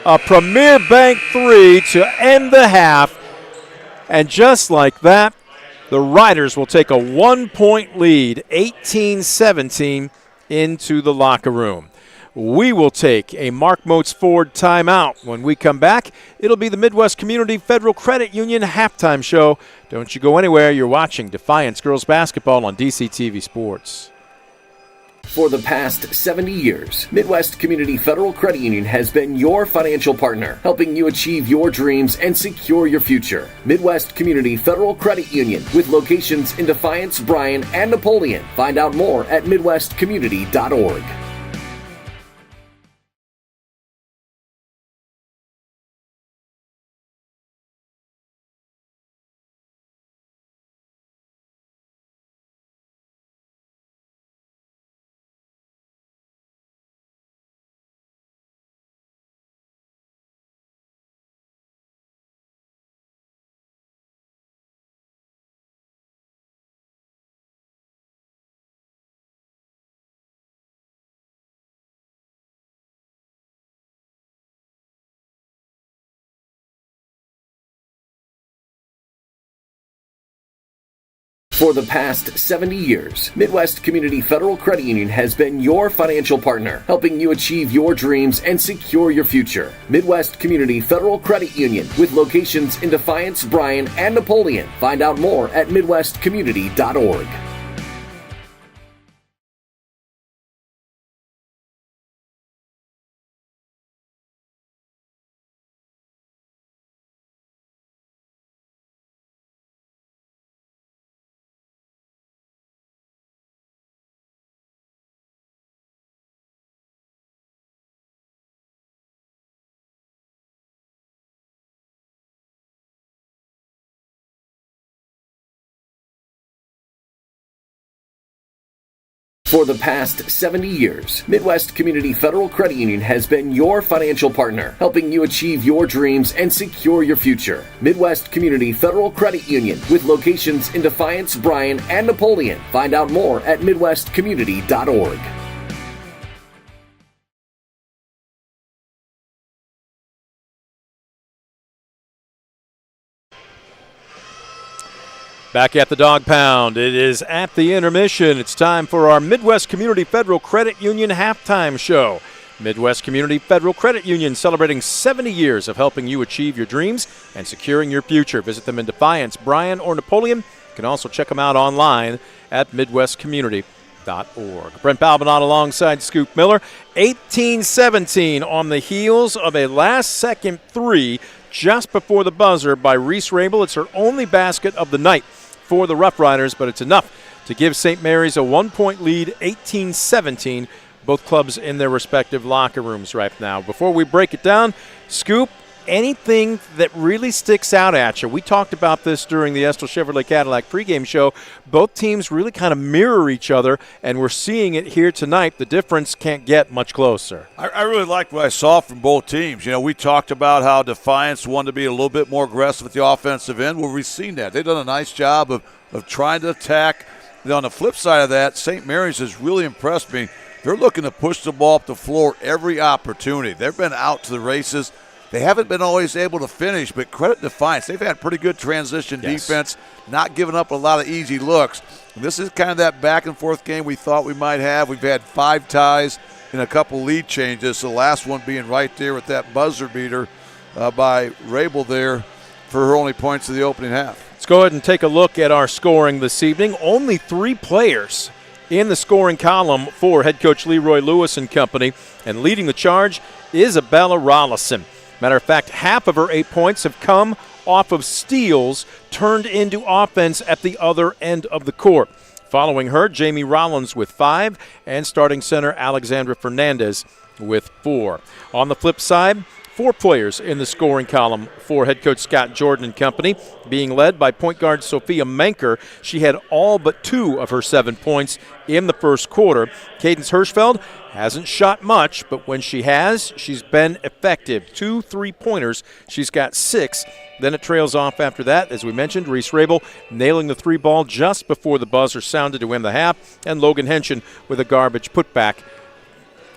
A Premier Bank 3 to end the half. And just like that, the Riders will take a 1-point lead, 18-17, into the locker room. We will take a Mark Moats Ford timeout. When we come back, it'll be the Midwest Community Federal Credit Union halftime show. Don't you go anywhere. You're watching Defiance Girls Basketball on DCTV Sports. For the past 70 years, Midwest Community Federal Credit Union has been your financial partner, helping you achieve your dreams and secure your future. Midwest Community Federal Credit Union, with locations in Defiance, Bryan, and Napoleon. Find out more at midwestcommunity.org. For the past 70 years, Midwest Community Federal Credit Union has been your financial partner, helping you achieve your dreams and secure your future. Midwest Community Federal Credit Union, with locations in Defiance, Bryan, and Napoleon. Find out more at midwestcommunity.org. For the past 70 years, Midwest Community Federal Credit Union has been your financial partner, helping you achieve your dreams and secure your future. Midwest Community Federal Credit Union, with locations in Defiance, Bryan, and Napoleon. Find out more at midwestcommunity.org. Back at the Dog Pound. It is at the intermission. It's time for our Midwest Community Federal Credit Union halftime show. Midwest Community Federal Credit Union celebrating 70 years of helping you achieve your dreams and securing your future. Visit them in Defiance, Bryan, or Napoleon. You can also check them out online at midwestcommunity.org. Brent Balbinot alongside Scoop Miller. 18-17 on the heels of a last-second three just before the buzzer by Reese Rabel. It's her only basket of the night for the Rough Riders, but it's enough to give St. Mary's a 1-point lead, 18-17. Both clubs in their respective locker rooms right now. Before we break it down, Scoop, anything that really sticks out at you? We talked about this during the Estill Chevrolet Cadillac pregame show. Both teams really kind of mirror each other, and we're seeing it here tonight. The difference can't get much closer. I really like what I saw from both teams. You know, we talked about how Defiance wanted to be a little bit more aggressive at the offensive end. Well, we've seen that. They've done a nice job of trying to attack. And on the flip side of that, St. Mary's has really impressed me. They're looking to push the ball up the floor every opportunity. They've been out to the races. They haven't been always able to finish, but credit Defiance. They've had pretty good transition defense, not giving up a lot of easy looks. And this is kind of that back-and-forth game we thought we might have. We've had 5 ties and a couple lead changes, the last one being right there with that buzzer beater by Rabel there for her only points of the opening half. Let's go ahead and take a look at our scoring this evening. Only 3 players in the scoring column for head coach Leroy Lewis and company, and leading the charge, Isabella Rollison. Matter of fact, half of her 8 points have come off of steals turned into offense at the other end of the court. Following her, Jamie Rollins with 5, and starting center Alexandra Fernandez with 4. On the flip side, 4 players in the scoring column for head coach Scott Jordan and company, being led by point guard Sophia Menker. She had all but 2 of her 7 points in the first quarter. Cadence Hirschfeld hasn't shot much, but when she has, she's been effective. 2 3-pointers. She's got 6. Then it trails off after that. As we mentioned, Reese Rabel nailing the 3 ball just before the buzzer sounded to end the half, and Logan Henshin with a garbage putback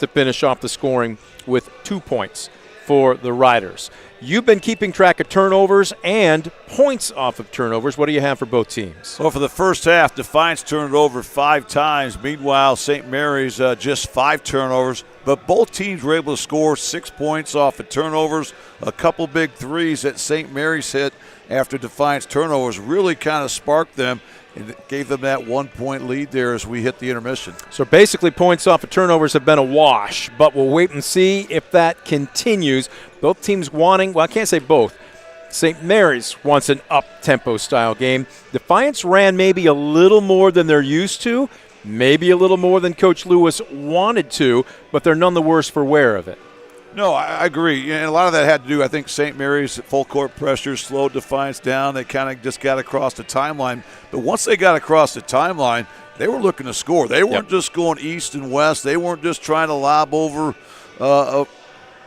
to finish off the scoring with 2 points for the Riders. You've been keeping track of turnovers and points off of turnovers. What do you have for both teams? Well, for the first half, Defiance turned it over 5 times. Meanwhile, St. Mary's just 5 turnovers. But both teams were able to score 6 points off of turnovers. A couple big threes that St. Mary's hit after Defiance turnovers really kind of sparked them. And it gave them that 1-point lead there as we hit the intermission. So basically points off of turnovers have been a wash, but we'll wait and see if that continues. Both teams wanting, well, I can't say both. St. Mary's wants an up-tempo style game. Defiance ran maybe a little more than they're used to, maybe a little more than Coach Lewis wanted to, but they're none the worse for wear of it. No, I agree. And a lot of that had to do, I think, St. Mary's full court pressure slowed Defiance down. They kind of just got across the timeline. But once they got across the timeline, they were looking to score. They weren't just going east and west. They weren't just trying to lob over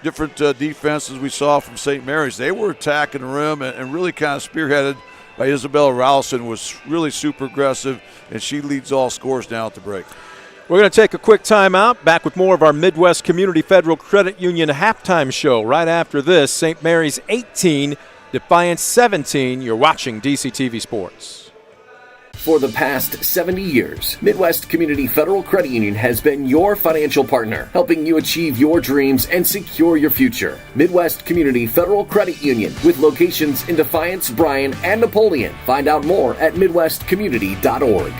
different defenses we saw from St. Mary's. They were attacking the rim and really kind of spearheaded by Isabella Rollison, was really super aggressive, and she leads all scores down at the break. We're going to take a quick timeout. Back with more of our Midwest Community Federal Credit Union halftime show right after this. St. Mary's 18, Defiance 17. You're watching DCTV Sports. For the past 70 years, Midwest Community Federal Credit Union has been your financial partner, helping you achieve your dreams and secure your future. Midwest Community Federal Credit Union, with locations in Defiance, Bryan, and Napoleon. Find out more at midwestcommunity.org.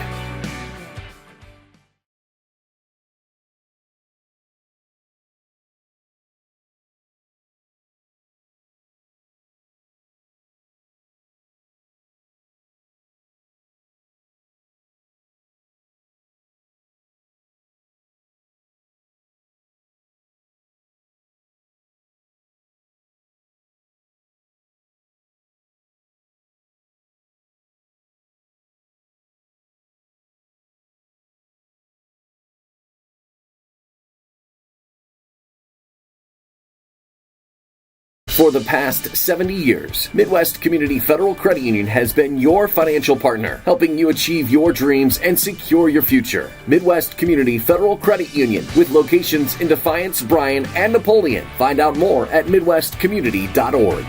For the past 70 years, Midwest Community Federal Credit Union has been your financial partner, helping you achieve your dreams and secure your future. Midwest Community Federal Credit Union, with locations in Defiance, Bryan, and Napoleon. Find out more at midwestcommunity.org.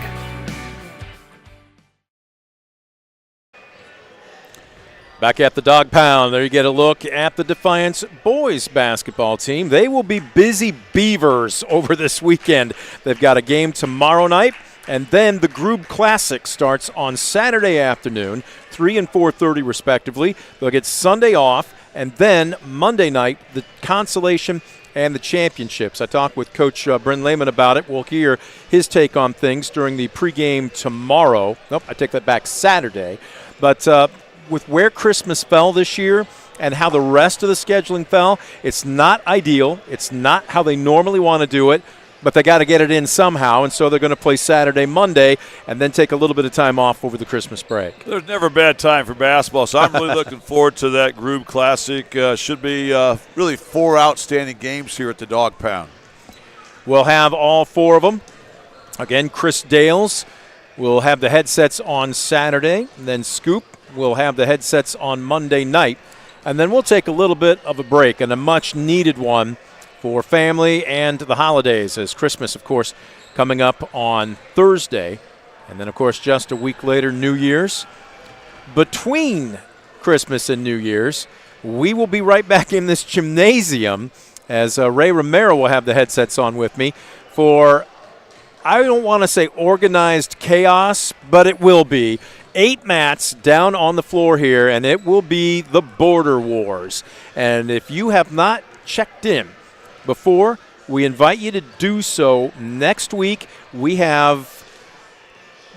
Back at the Dog Pound, there you get a look at the Defiance boys basketball team. They will be busy beavers over this weekend. They've got a game tomorrow night, and then the Groob Classic starts on Saturday afternoon, 3 and 4:30 respectively. They'll get Sunday off, And then Monday night, the consolation and the championships. I talked with Coach Bryn Lehman about it. We'll hear his take on things during the pregame tomorrow. Nope, I take that back, Saturday. But with where Christmas fell this year and how the rest of the scheduling fell, it's not ideal. It's not how they normally want to do it, but they got to get it in somehow, and so they're going to play Saturday, Monday, and then take a little bit of time off over the Christmas break. There's never a bad time for basketball, so I'm really looking forward to that group classic. Should be really 4 outstanding games here at the Dog Pound. We'll have all 4 of them. Again, Chris Dales will have the headsets on Saturday, and then Scoop will have the headsets on Monday night. And then we'll take a little bit of a break, and a much-needed one for family and the holidays, as Christmas, of course, coming up on Thursday. And then, of course, just a week later, New Year's. Between Christmas and New Year's, we will be right back in this gymnasium as Ray Romero will have the headsets on with me for, I don't want to say organized chaos, but it will be. 8 mats down on the floor here, and it will be the Border Wars. And if you have not checked in before, we invite you to do so next week. We have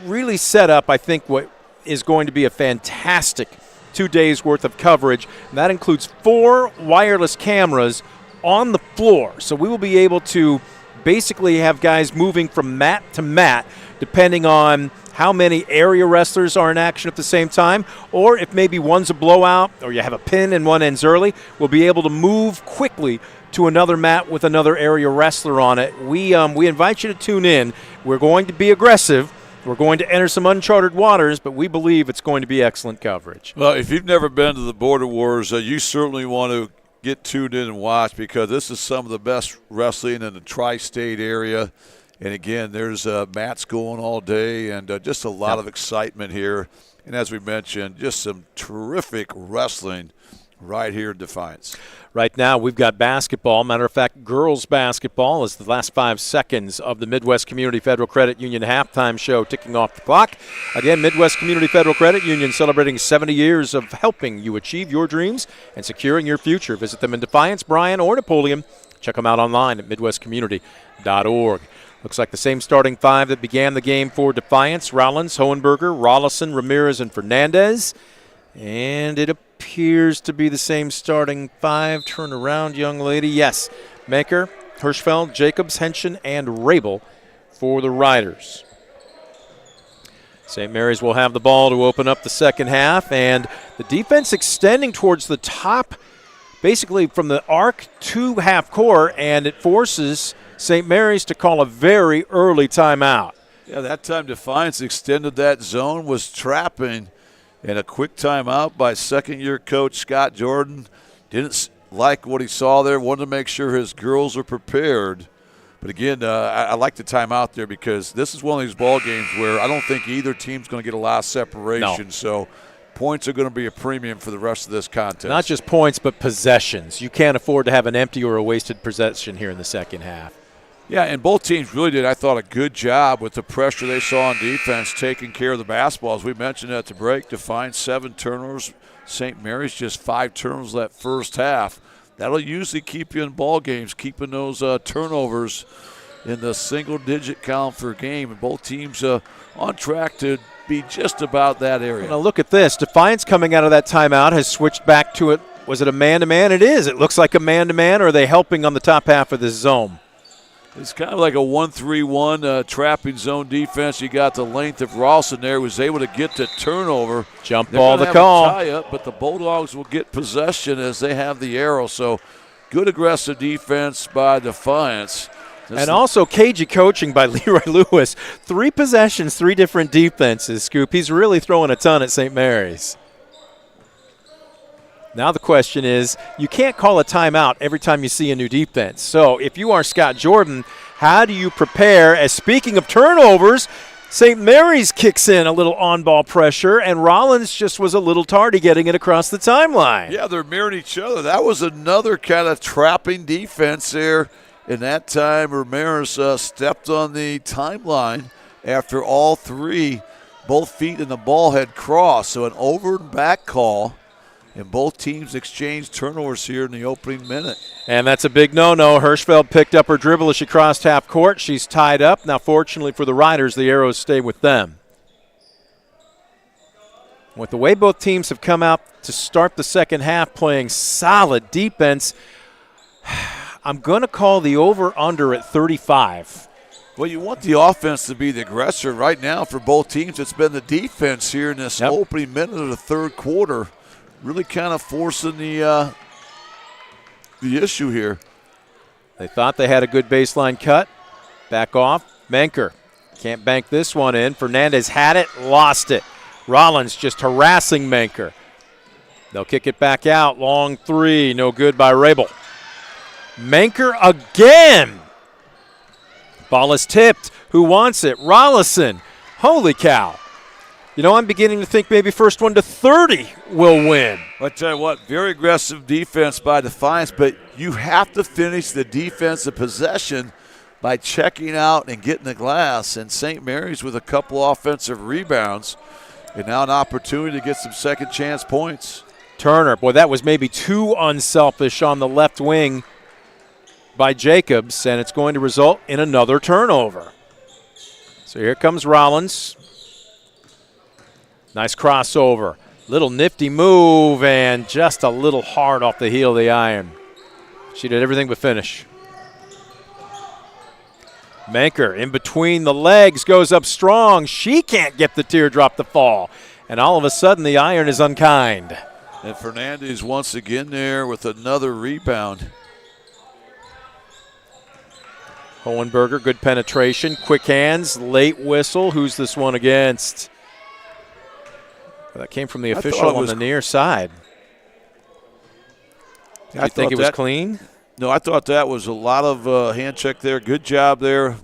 really set up, I think, what is going to be a fantastic 2 days worth of coverage. And that includes 4 wireless cameras on the floor. So we will be able to basically have guys moving from mat to mat, depending on how many area wrestlers are in action at the same time, or if maybe one's a blowout or you have a pin and one ends early, we'll be able to move quickly to another mat with another area wrestler on it. We invite you to tune in. We're going to be aggressive. We're going to enter some uncharted waters, but we believe it's going to be excellent coverage. Well, if you've never been to the Border Wars, you certainly want to get tuned in and watch, because this is some of the best wrestling in the tri-state area. And, again, there's mats going all day and just a lot of excitement here. And as we mentioned, just some terrific wrestling right here in Defiance. Right now we've got basketball. Matter of fact, girls basketball is the last 5 seconds of the Midwest Community Federal Credit Union halftime show ticking off the clock. Again, Midwest Community Federal Credit Union celebrating 70 years of helping you achieve your dreams and securing your future. Visit them in Defiance, Bryan, or Napoleon. Check them out online at midwestcommunity.org. Looks like the same starting 5 that began the game for Defiance: Rollins, Hohenberger, Rollison, Ramirez, and Fernandez. And it appears to be the same starting 5. Turn around, young lady. Yes, Maker, Hirschfeld, Jacobs, Henshin, and Rabel for the Riders. St. Mary's will have the ball to open up the second half, and the defense extending towards the top, basically from the arc to half court, and it forces St. Mary's to call a very early timeout. Yeah, that time Defiance extended that zone, was trapping, and a quick timeout by second-year coach Scott Jordan. Didn't like what he saw there, wanted to make sure his girls are prepared. But, again, I like the timeout there, because this is one of these ball games where I don't think either team's going to get a lot of separation. No. So points are going to be a premium for the rest of this contest. Not just points, but possessions. You can't afford to have an empty or a wasted possession here in the second half. Yeah, and both teams really did, I thought, a good job with the pressure they saw on defense, taking care of the basketball. As we mentioned at the break, Defiance 7 turnovers, St. Mary's just 5 turnovers that first half. That'll usually keep you in ball games, keeping those turnovers in the single-digit count per game. And both teams on track to be just about that area. Now look at this. Defiance coming out of that timeout has switched back to it. Was it a man-to-man? It is. It looks like a man-to-man, or are they helping on the top half of this zone? It's kind of like a 1-3-1 trapping zone defense. You got the length of Rawson there, was able to get the turnover. Jump ball the call. Tie-up, but the Bulldogs will get possession as they have the arrow. So good aggressive defense by Defiance. And also cagey coaching by Leroy Lewis. 3 possessions, 3 different defenses, Scoop. He's really throwing a ton at St. Mary's. Now the question is, you can't call a timeout every time you see a new defense. So if you are Scott Jordan, how do you prepare? As speaking of turnovers, St. Mary's kicks in a little on-ball pressure, and Rollins just was a little tardy getting it across the timeline. Yeah, they're mirroring each other. That was another kind of trapping defense there. And that time, Ramirez stepped on the timeline after all 3, both feet in the ball had crossed. So an over and back call. And both teams exchanged turnovers here in the opening minute. And that's a big no-no. Hirschfeld picked up her dribble as she crossed half court. She's tied up. Now, fortunately for the Riders, the arrows stay with them. With the way both teams have come out to start the second half playing solid defense, I'm going to call the over-under at 35. Well, you want the offense to be the aggressor. Right now for both teams, it's been the defense here in this opening minute of the third quarter, really kind of forcing the issue here. They thought they had a good baseline cut. Back off. Menker can't bank this one in. Fernandez had it, lost it. Rollins just harassing Menker. They'll kick it back out. Long three, no good by Rabel. Menker again. Ball is tipped. Who wants it? Rollison. Holy cow. You know, I'm beginning to think maybe first one to 30 will win. I tell you what, very aggressive defense by Defiance, but you have to finish the defensive possession by checking out and getting the glass. And St. Mary's with a couple offensive rebounds. And now an opportunity to get some second chance points. Turner, boy, that was maybe too unselfish on the left wing by Jacobs, and it's going to result in another turnover. So here comes Rollins. Nice crossover. Little nifty move, and just a little hard off the heel of the iron. She did everything but finish. Menker in between the legs goes up strong. She can't get the teardrop to fall. And all of a sudden the iron is unkind. And Fernandez once again there with another rebound. Hohenberger, good penetration. Quick hands, late whistle. Who's this one against? Well, that came from the official on the near side. Did you think it was clean? No, I thought that was a lot of hand check there. Good job there.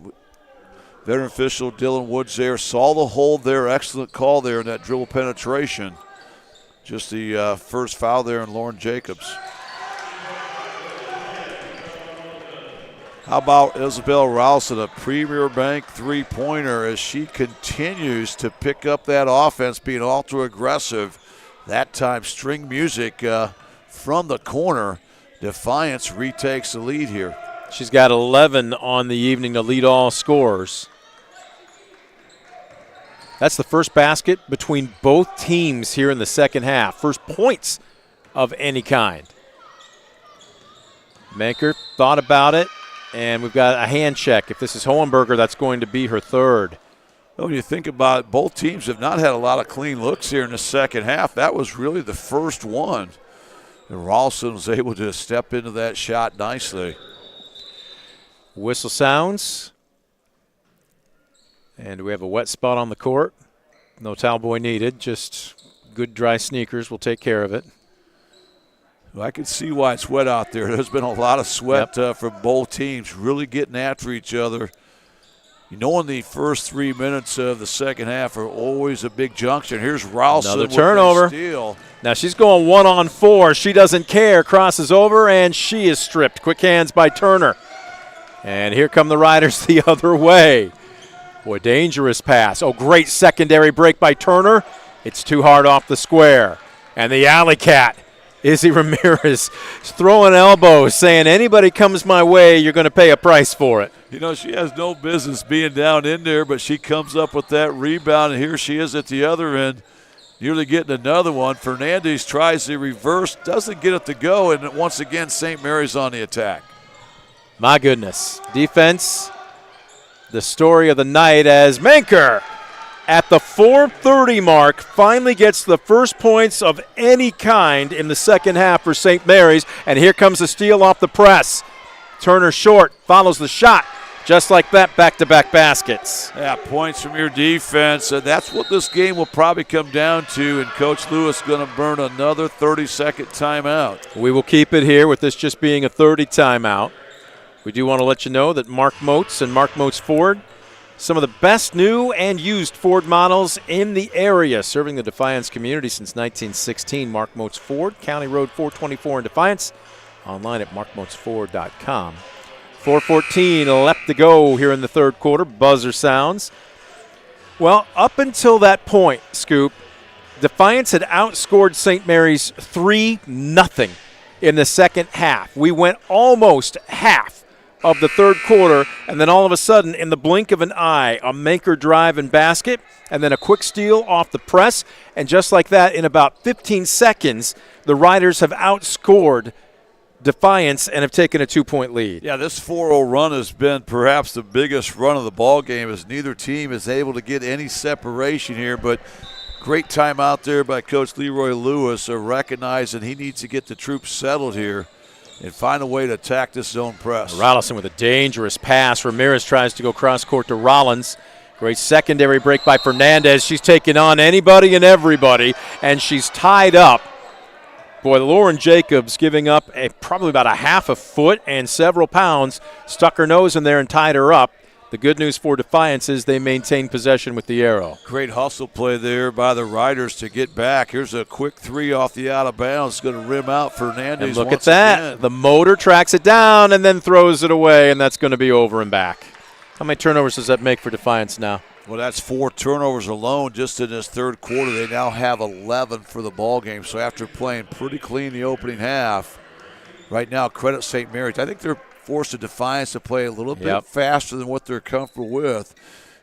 Veteran official Dylan Woods there. Saw the hold there. Excellent call there in that dribble penetration. Just the first foul there in Lauren Jacobs. How about Isabel Rouse, a Premier Bank three-pointer, as she continues to pick up that offense, being ultra aggressive. That time string music from the corner. Defiance retakes the lead here. She's got 11 on the evening to lead all scorers. That's the first basket between both teams here in the second half. First points of any kind. Menker thought about it, and we've got a hand check. If this is Hohenberger, that's going to be her third. When you think about it, both teams have not had a lot of clean looks here in the second half. That was really the first one. And Ralston was able to step into that shot nicely. Whistle sounds. And we have a wet spot on the court. No towel boy needed. Just good dry sneakers will take care of it. Well, I can see why it's wet out there. There's been a lot of sweat from both teams, really getting after each other. You know, in the first 3 minutes of the second half are always a big junction. Here's Ralston. Another turnover. With a steal. Now she's going 1-on-4. She doesn't care. Crosses over, and she is stripped. Quick hands by Turner. And here come the Riders the other way. Boy, dangerous pass. Oh, great secondary break by Turner. It's too hard off the square. And the alley cat, Izzy Ramirez, is throwing elbows, saying anybody comes my way, you're going to pay a price for it. You know, she has no business being down in there, but she comes up with that rebound, and here she is at the other end, nearly getting another one. Fernandez tries the reverse, doesn't get it to go, and once again, St. Mary's on the attack. My goodness. Defense, the story of the night as Menker at the 4:30 mark finally gets the first points of any kind in the second half for St. Mary's, and here comes the steal off the press. Turner short, follows the shot. Just like that, back-to-back baskets. Yeah, points from your defense. That's what this game will probably come down to, and Coach Lewis going to burn another 30-second timeout. We will keep it here with this just being a 30 timeout. We do want to let you know that Mark Moats and Mark Moats Ford, some of the best new and used Ford models in the area, serving the Defiance community since 1916. Mark Moats Ford, County Road 424 in Defiance, online at markmoatsford.com. 4:14 left to go here in the third quarter. Buzzer sounds. Well, up until that point, Scoop, Defiance had outscored St. Mary's 3-0 in the second half. We went almost half of the third quarter, and then all of a sudden, in the blink of an eye, a Manker drive and basket, and then a quick steal off the press, and just like that, in about 15 seconds, the Riders have outscored Defiance and have taken a 2-point lead. Yeah, this 4-0 run has been perhaps the biggest run of the ball game, as neither team is able to get any separation here, but great time out there by Coach Leroy Lewis, recognizing he needs to get the troops settled here and find a way to attack this zone press. Rollison with a dangerous pass. Ramirez tries to go cross-court to Rollins. Great secondary break by Fernandez. She's taking on anybody and everybody, and she's tied up. Boy, Lauren Jacobs giving up probably about a half a foot and several pounds, stuck her nose in there and tied her up. The good news for Defiance is they maintain possession with the arrow. Great hustle play there by the Riders to get back. Here's a quick three off the out of bounds. It's going to rim out Fernandez. And look at that. Again. The motor tracks it down and then throws it away, and that's going to be over and back. How many turnovers does that make for Defiance now? Well, that's 4 turnovers alone just in this third quarter. They now have 11 for the ball game. So after playing pretty clean the opening half, right now credit St. Mary's. I think they're forced to Defiance to play a little bit faster than what they're comfortable with.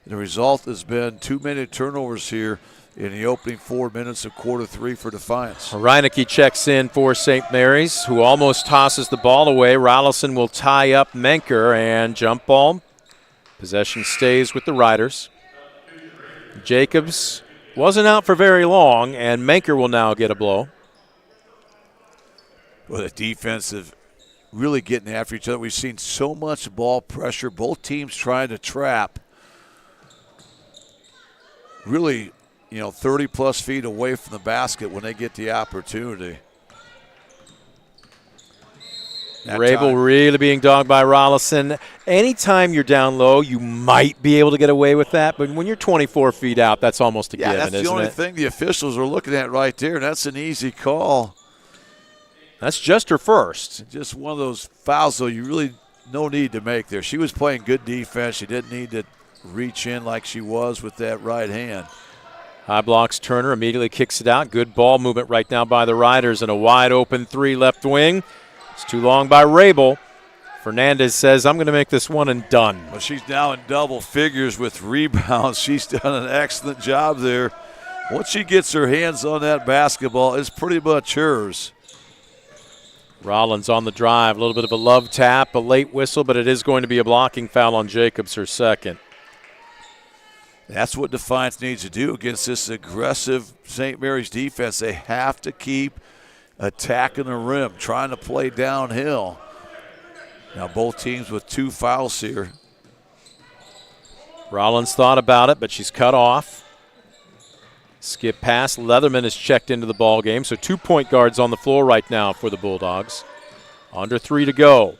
And the result has been too many turnovers here in the opening 4 minutes of quarter three for Defiance. Reinecke checks in for St. Mary's, who almost tosses the ball away. Rollison will tie up Menker and jump ball. Possession stays with the Riders. Jacobs wasn't out for very long, and Menker will now get a blow. Well, the defensive really getting after each other. We've seen so much ball pressure, both teams trying to trap. Really, 30-plus feet away from the basket when they get the opportunity. Rabel really being dogged by Rollison. Anytime you're down low, you might be able to get away with that, but when you're 24 feet out, that's almost a given, isn't it? That's the only thing the officials are looking at right there, and that's an easy call. That's just her first. Just one of those fouls, though, you really no need to make there. She was playing good defense. She didn't need to reach in like she was with that right hand. High blocks Turner, immediately kicks it out. Good ball movement right now by the Riders, and a wide open three left wing. It's too long by Rabel. Fernandez says, I'm going to make this one and done. Well, she's now in double figures with rebounds. She's done an excellent job there. Once she gets her hands on that basketball, it's pretty much hers. Rollins on the drive, a little bit of a love tap, a late whistle, but it is going to be a blocking foul on Jacobs, her second. That's what Defiance needs to do against this aggressive St. Mary's defense. They have to keep attacking the rim, trying to play downhill. Now both teams with 2 fouls here. Rollins thought about it, but she's cut off. Skip pass. Leatherman is checked into the ball game, so 2 point guards on the floor right now for the Bulldogs. Under 3 to go.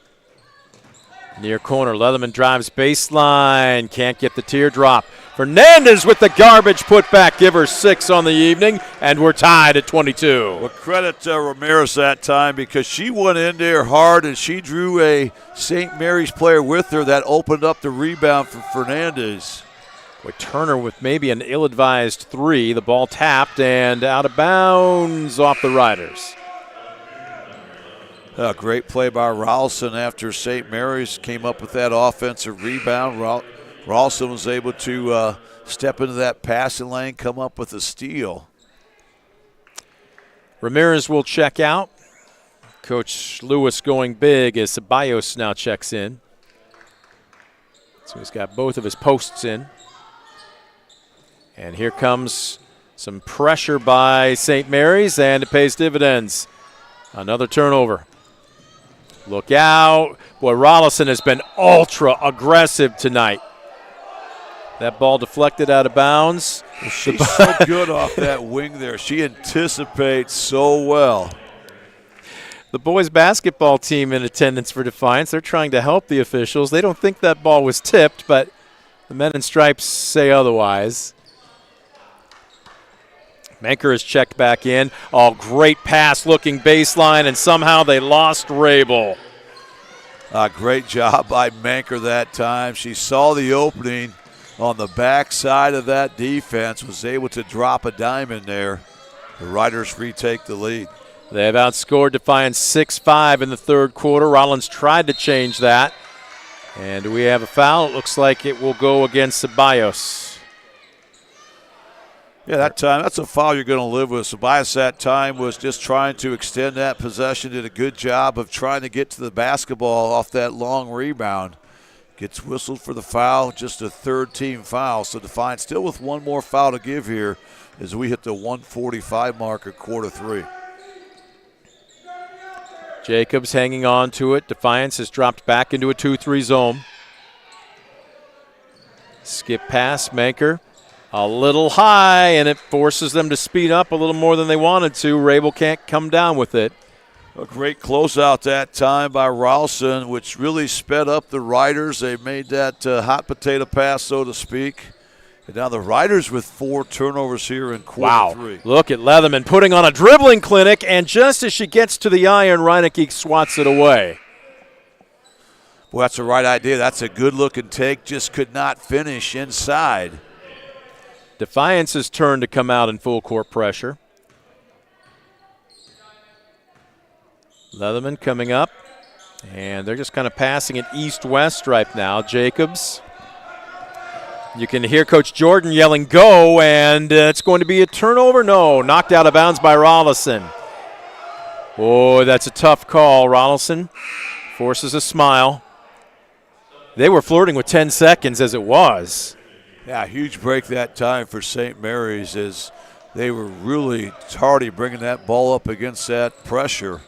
Near corner, Leatherman drives baseline. Can't get the teardrop. Fernandez with the garbage putback. Give her 6 on the evening, and we're tied at 22. Well, credit Ramirez that time because she went in there hard and she drew a St. Mary's player with her that opened up the rebound for Fernandez. With Turner with maybe an ill-advised 3. The ball tapped and out of bounds off the Riders. A great play by Rollison after St. Mary's came up with that offensive rebound. Rollison was able to step into that passing lane, come up with a steal. Ramirez will check out. Coach Lewis going big as Ceballos now checks in. So he's got both of his posts in. And here comes some pressure by St. Mary's, and it pays dividends. Another turnover. Look out. Boy, Rollison has been ultra aggressive tonight. That ball deflected out of bounds. She's so good off that wing there. She anticipates so well. The boys basketball team in attendance for Defiance. They're trying to help the officials. They don't think that ball was tipped, but the men in stripes say otherwise. Menker is checked back in. Oh, great pass looking baseline, and somehow they lost Rabel. Great job by Menker that time. She saw the opening on the back side of that defense, was able to drop a dime in there. The Riders retake the lead. They have outscored Defiance 6-5 in the third quarter. Rollins tried to change that. And we have a foul. It looks like it will go against Ceballos. Yeah, that's a foul you're going to live with. Ceballos that time was just trying to extend that possession, did a good job of trying to get to the basketball off that long rebound. Gets whistled for the foul, just a third-team foul. So Defiance still with one more foul to give here as we hit the 1:45 mark of quarter three. Jacobs hanging on to it. Defiance has dropped back into a 2-3 zone. Skip pass, Maker. A little high, and it forces them to speed up a little more than they wanted to. Rabel can't come down with it. A great closeout that time by Ralston, which really sped up the Riders. They made that hot potato pass, so to speak. And now the Riders with 4 turnovers here in quarter three. Look at Leatherman putting on a dribbling clinic, and just as she gets to the iron, Reineke swats it away. Well, that's the right idea. That's a good-looking take. Just could not finish inside. Defiance's turn to come out in full court pressure. Leatherman coming up, and they're just kind of passing it east-west stripe now. Jacobs. You can hear Coach Jordan yelling, go, and it's going to be a turnover. No, knocked out of bounds by Rollison. Boy, that's a tough call. Rollison forces a smile. They were flirting with 10 seconds as it was. Yeah, huge break that time for St. Mary's as they were really tardy bringing that ball up against that pressure.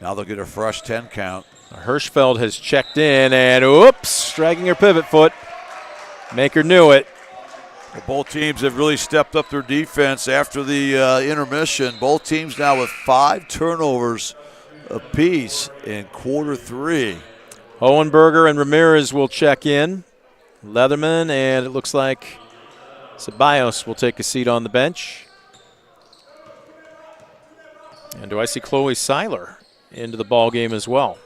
Now they'll get a fresh 10 count. Hirschfeld has checked in, and oops, striking her pivot foot. Maker knew it. Well, both teams have really stepped up their defense after the intermission. Both teams now with 5 turnovers apiece in quarter three. Hohenberger and Ramirez will check in. Leatherman, and it looks like Ceballos will take a seat on the bench. And do I see Chloe Seiler into the ball game as well?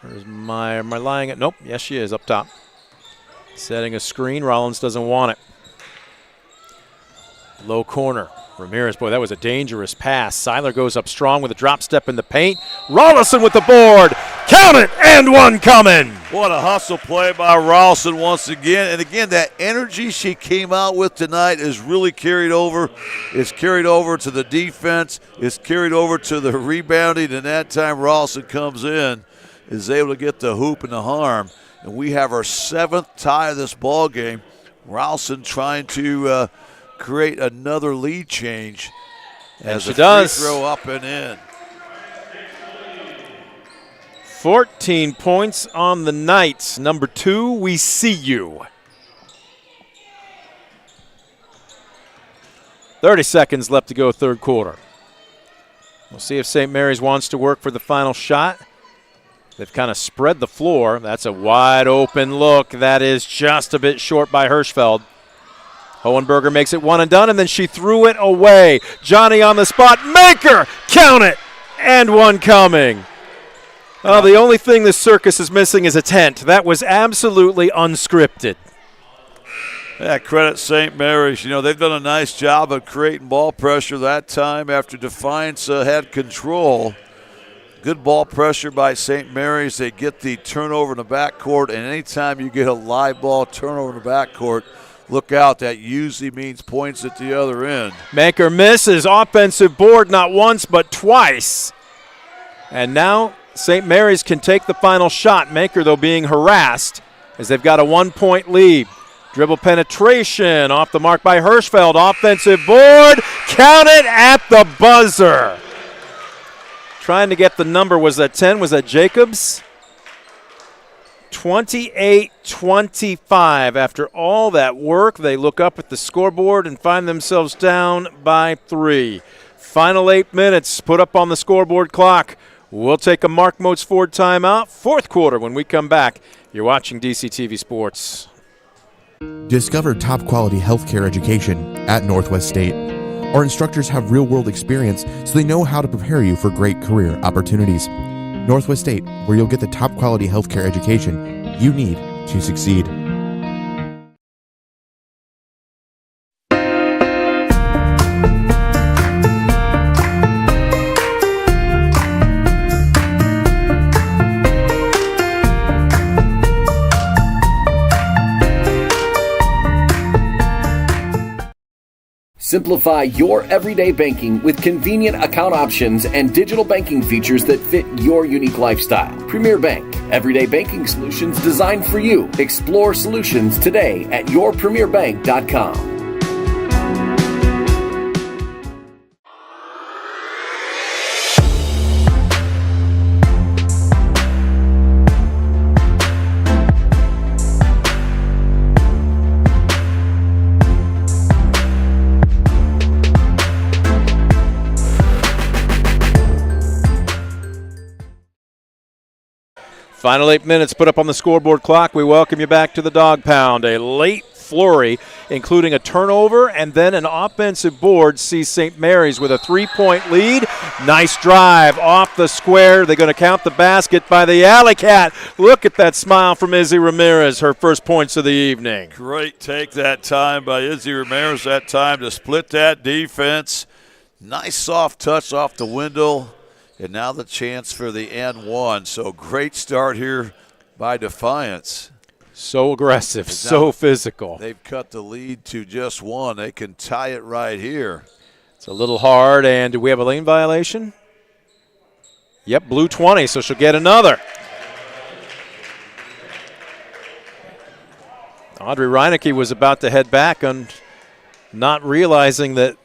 Am I lying at? Nope. Yes, she is up top. Setting a screen. Rollins doesn't want it. Low corner. Ramirez, boy, that was a dangerous pass. Seiler goes up strong with a drop step in the paint. Rollison with the board. Count it, and one coming. What a hustle play by Rollison once again. And again, that energy she came out with tonight is really carried over. It's carried over to the defense. It's carried over to the rebounding. And that time Rollison comes in, is able to get the hoop and the harm. And we have our 7th tie of this ball game. Rollison trying to create another lead change as she a does. free throw up and in. 14 points on the night. Number 2, we see you. 30 seconds left to go third quarter. We'll see if St. Mary's wants to work for the final shot. They've kind of spread the floor. That's a wide open look. That is just a bit short by Hirschfeld. Hohenberger makes it one and done, and then she threw it away. Johnny on the spot. Maker! Count it! And one coming. Oh, the only thing this circus is missing is a tent. That was absolutely unscripted. Yeah, credit St. Mary's. You know, they've done a nice job of creating ball pressure that time after Defiance had control. Good ball pressure by St. Mary's. They get the turnover in the backcourt, and anytime you get a live ball turnover in the backcourt, look out. That usually means points at the other end. Maker misses. Offensive board not once but twice. And now St. Mary's can take the final shot. Maker, though, being harassed as they've got a 1-point lead. Dribble penetration off the mark by Hirschfeld. Offensive board. Count it at the buzzer. Trying to get the number. Was that 10? Was that Jacobs? 28-25. After all that work, they look up at the scoreboard and find themselves down by 3. Final 8 minutes put up on the scoreboard clock. We'll take a Mark Moats Ford timeout. Fourth quarter when we come back. You're watching DCTV Sports. Discover top-quality healthcare education at Northwest State. Our instructors have real-world experience, so they know how to prepare you for great career opportunities. Northwest State, where you'll get the top-quality healthcare education you need to succeed. Simplify your everyday banking with convenient account options and digital banking features that fit your unique lifestyle. Premier Bank, everyday banking solutions designed for you. Explore solutions today at yourpremierbank.com. Final 8 minutes put up on the scoreboard clock. We welcome you back to the Dog Pound. A late flurry, including a turnover and then an offensive board, sees St. Mary's with a 3-point lead. Nice drive off the square. They're going to count the basket by the Alley Cat. Look at that smile from Izzy Ramirez, her first points of the evening. Great take that time by Izzy Ramirez that time to split that defense. Nice soft touch off the window. And now the chance for the and one. So great start here by Defiance. So aggressive, so physical. They've cut the lead to just one. They can tie it right here. It's a little hard. And do we have a lane violation? Yep, blue 20, so she'll get another. Audrey Reinecke was about to head back and not realizing that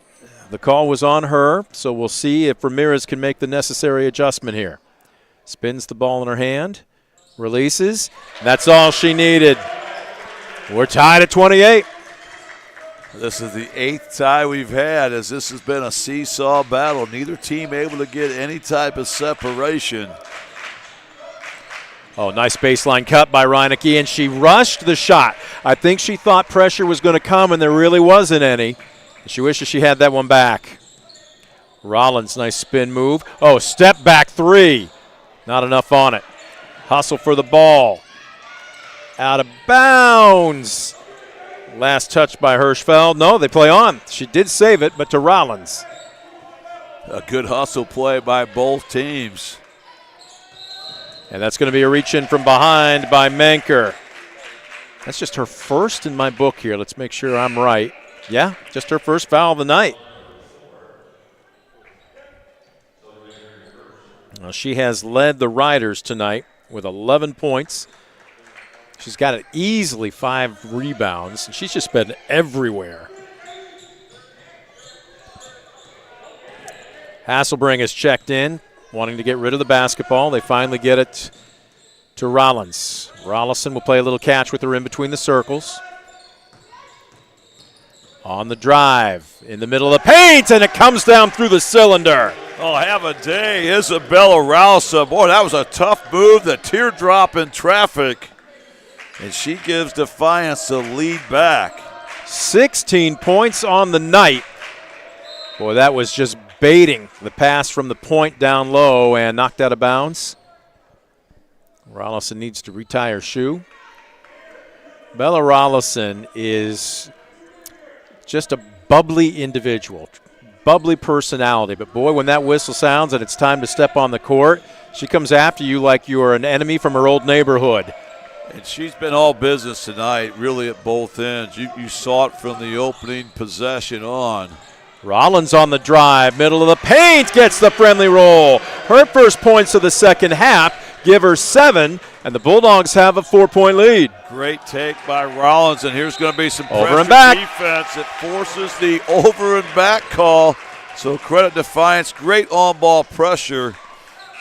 the call was on her, so we'll see if Ramirez can make the necessary adjustment here. Spins the ball in her hand, releases. That's all she needed. We're tied at 28. This is the 8th tie we've had, as this has been a seesaw battle. Neither team able to get any type of separation. Oh, nice baseline cut by Reinecke, and she rushed the shot. I think she thought pressure was going to come, and there really wasn't any. She wishes she had that one back. Rollins, nice spin move. Oh, step back three. Not enough on it. Hustle for the ball. Out of bounds. Last touch by Hirschfeld. No, they play on. She did save it, but to Rollins. A good hustle play by both teams. And that's going to be a reach in from behind by Menker. That's just her first in my book here. Let's make sure I'm right. Yeah, just her first foul of the night. Well, she has led the Riders tonight with 11 points. She's got it easily 5 rebounds, and she's just been everywhere. Hasselbring has checked in, wanting to get rid of the basketball. They finally get it to Rollins. Rollison will play a little catch with her in between the circles. On the drive, in the middle of the paint, and it comes down through the cylinder. Oh, have a day, Isabella Rousa. Boy, that was a tough move, the teardrop in traffic. And she gives Defiance the lead back. 16 points on the night. Boy, that was just baiting the pass from the point down low and knocked out of bounds. Rollison needs to retie her shoe. Bella Rollison is just a bubbly individual, bubbly personality. But boy, when that whistle sounds and it's time to step on the court, she comes after you like you are an enemy from her old neighborhood. And she's been all business tonight, really at both ends. You saw it from the opening possession on. Rollins on the drive, middle of the paint, gets the friendly roll. Her first points of the second half give her 7, and the Bulldogs have a 4-point lead. Great take by Rollins, and here's going to be some over and pressure back defense. It forces the over and back call. So credit Defiance, great on-ball pressure.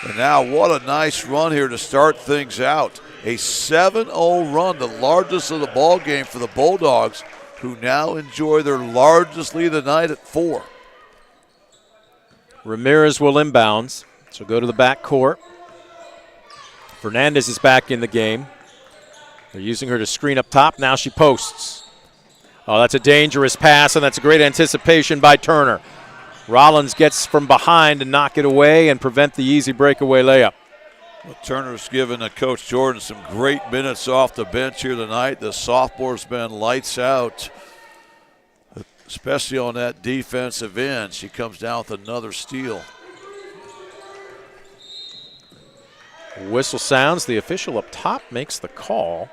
And now what a nice run here to start things out. A 7-0 run, the largest of the ball game for the Bulldogs, who now enjoy their largest lead of the night at 4. Ramirez will inbounds. So go to the back court. Fernandez is back in the game. They're using her to screen up top. Now she posts. Oh, that's a dangerous pass, and that's a great anticipation by Turner. Rollins gets from behind to knock it away and prevent the easy breakaway layup. Well, Turner's given Coach Jordan some great minutes off the bench here tonight. The sophomore's been lights out, especially on that defensive end. She comes down with another steal. Whistle sounds. The official up top makes the call.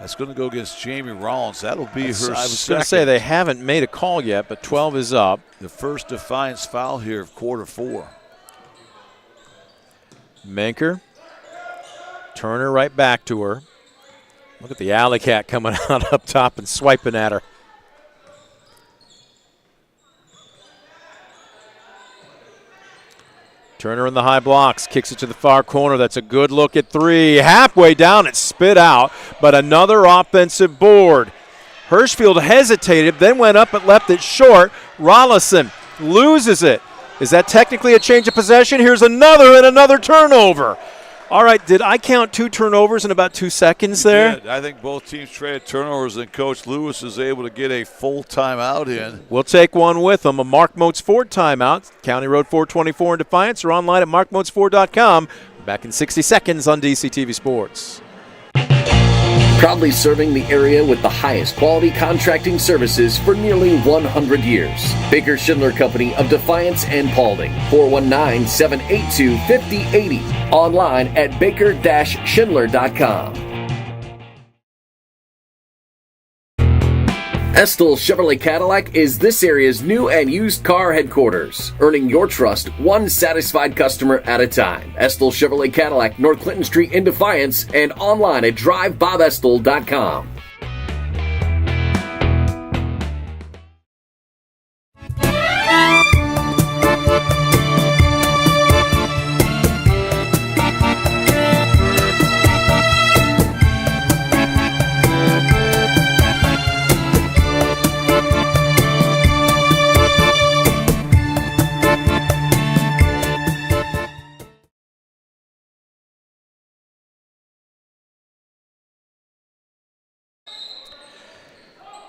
That's going to go against Jamie Rollins. That'll be her second. I was going to say they haven't made a call yet, but 12 is up. The first Defiance foul here of quarter 4. Manker. Turner right back to her. Look at the alley cat coming out up top and swiping at her. Turner in the high blocks, kicks it to the far corner. That's a good look at 3. Halfway down, it's spit out, but another offensive board. Hirschfield hesitated, then went up and left it short. Rollison loses it. Is that technically a change of possession? Here's another and another turnover. All right, did I count 2 turnovers in about 2 seconds there? Did. I think both teams traded turnovers, and Coach Lewis is able to get a full timeout in. We'll take one with them, a Mark Motes Ford timeout. County Road 424 in Defiance, or online at markmotesford.com. Back in 60 seconds on DCTV Sports. Proudly serving the area with the highest quality contracting services for nearly 100 years. Baker Schindler Company of Defiance and Paulding. 419-782-5080. Online at baker-schindler.com. Estill Chevrolet Cadillac is this area's new and used car headquarters, earning your trust one satisfied customer at a time. Estill Chevrolet Cadillac, North Clinton Street in Defiance, and online at drivebobestill.com.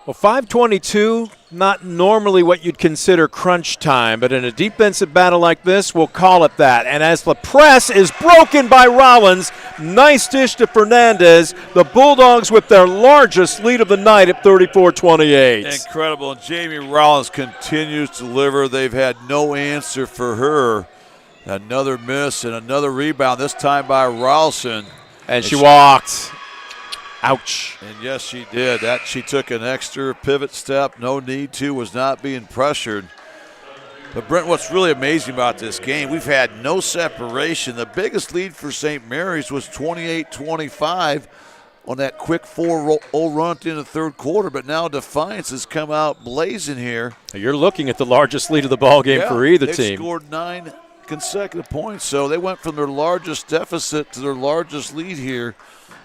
Well, 5:22, not normally what you'd consider crunch time, but in a defensive battle like this, we'll call it that. And as the press is broken by Rollins, nice dish to Fernandez, the Bulldogs with their largest lead of the night at 34-28. Incredible. And Jamie Rollins continues to deliver. They've had no answer for her. Another miss and another rebound, this time by Ralston. And she walked. Ouch. And yes, she did. She took an extra pivot step. No need to, was not being pressured. But, Brent, what's really amazing about this game, we've had no separation. The biggest lead for St. Mary's was 28-25 on that quick 4-0 run in the third quarter. But now Defiance has come out blazing here. You're looking at the largest lead of the ball game for either team. They scored 9 consecutive points. So they went from their largest deficit to their largest lead here,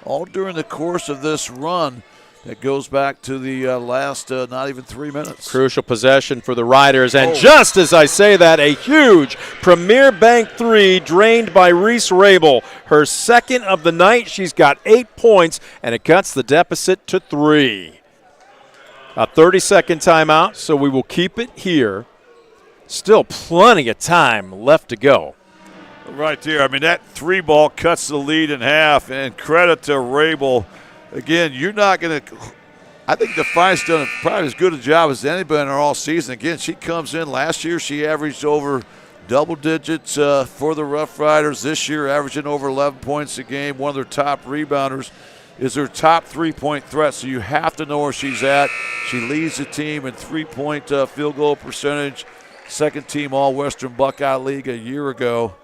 all during the course of this run that goes back to the last not even 3 minutes. Crucial possession for the Riders. And just as I say that, a huge Premier Bank 3 drained by Reese Rabel. Her second of the night. She's got 8 points, and it cuts the deficit to 3. A 30-second timeout, so we will keep it here. Still plenty of time left to go. Right there. I mean, that 3 ball cuts the lead in half, and credit to Rabel. Again, you're not going to – I think Defiance done probably as good a job as anybody in her all season. Again, she comes in. Last year she averaged over double digits for the Rough Riders. This year averaging over 11 points a game. One of their top rebounders is their top 3-point threat, so you have to know where she's at. She leads the team in 3-point field goal percentage. Second team All-Western Buckeye League a year ago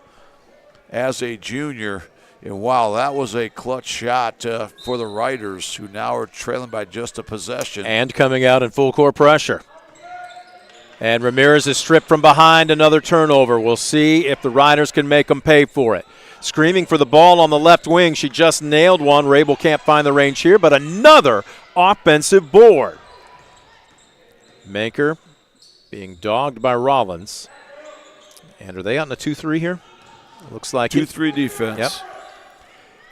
as a junior. And wow, that was a clutch shot for the Riders, who now are trailing by just a possession. And coming out in full court pressure. And Ramirez is stripped from behind, another turnover. We'll see if the Riders can make them pay for it. Screaming for the ball on the left wing. She just nailed one. Rabel can't find the range here, but another offensive board. Manker being dogged by Rollins. And are they on the 2-3 here? Looks like 2-3 defense. Yep.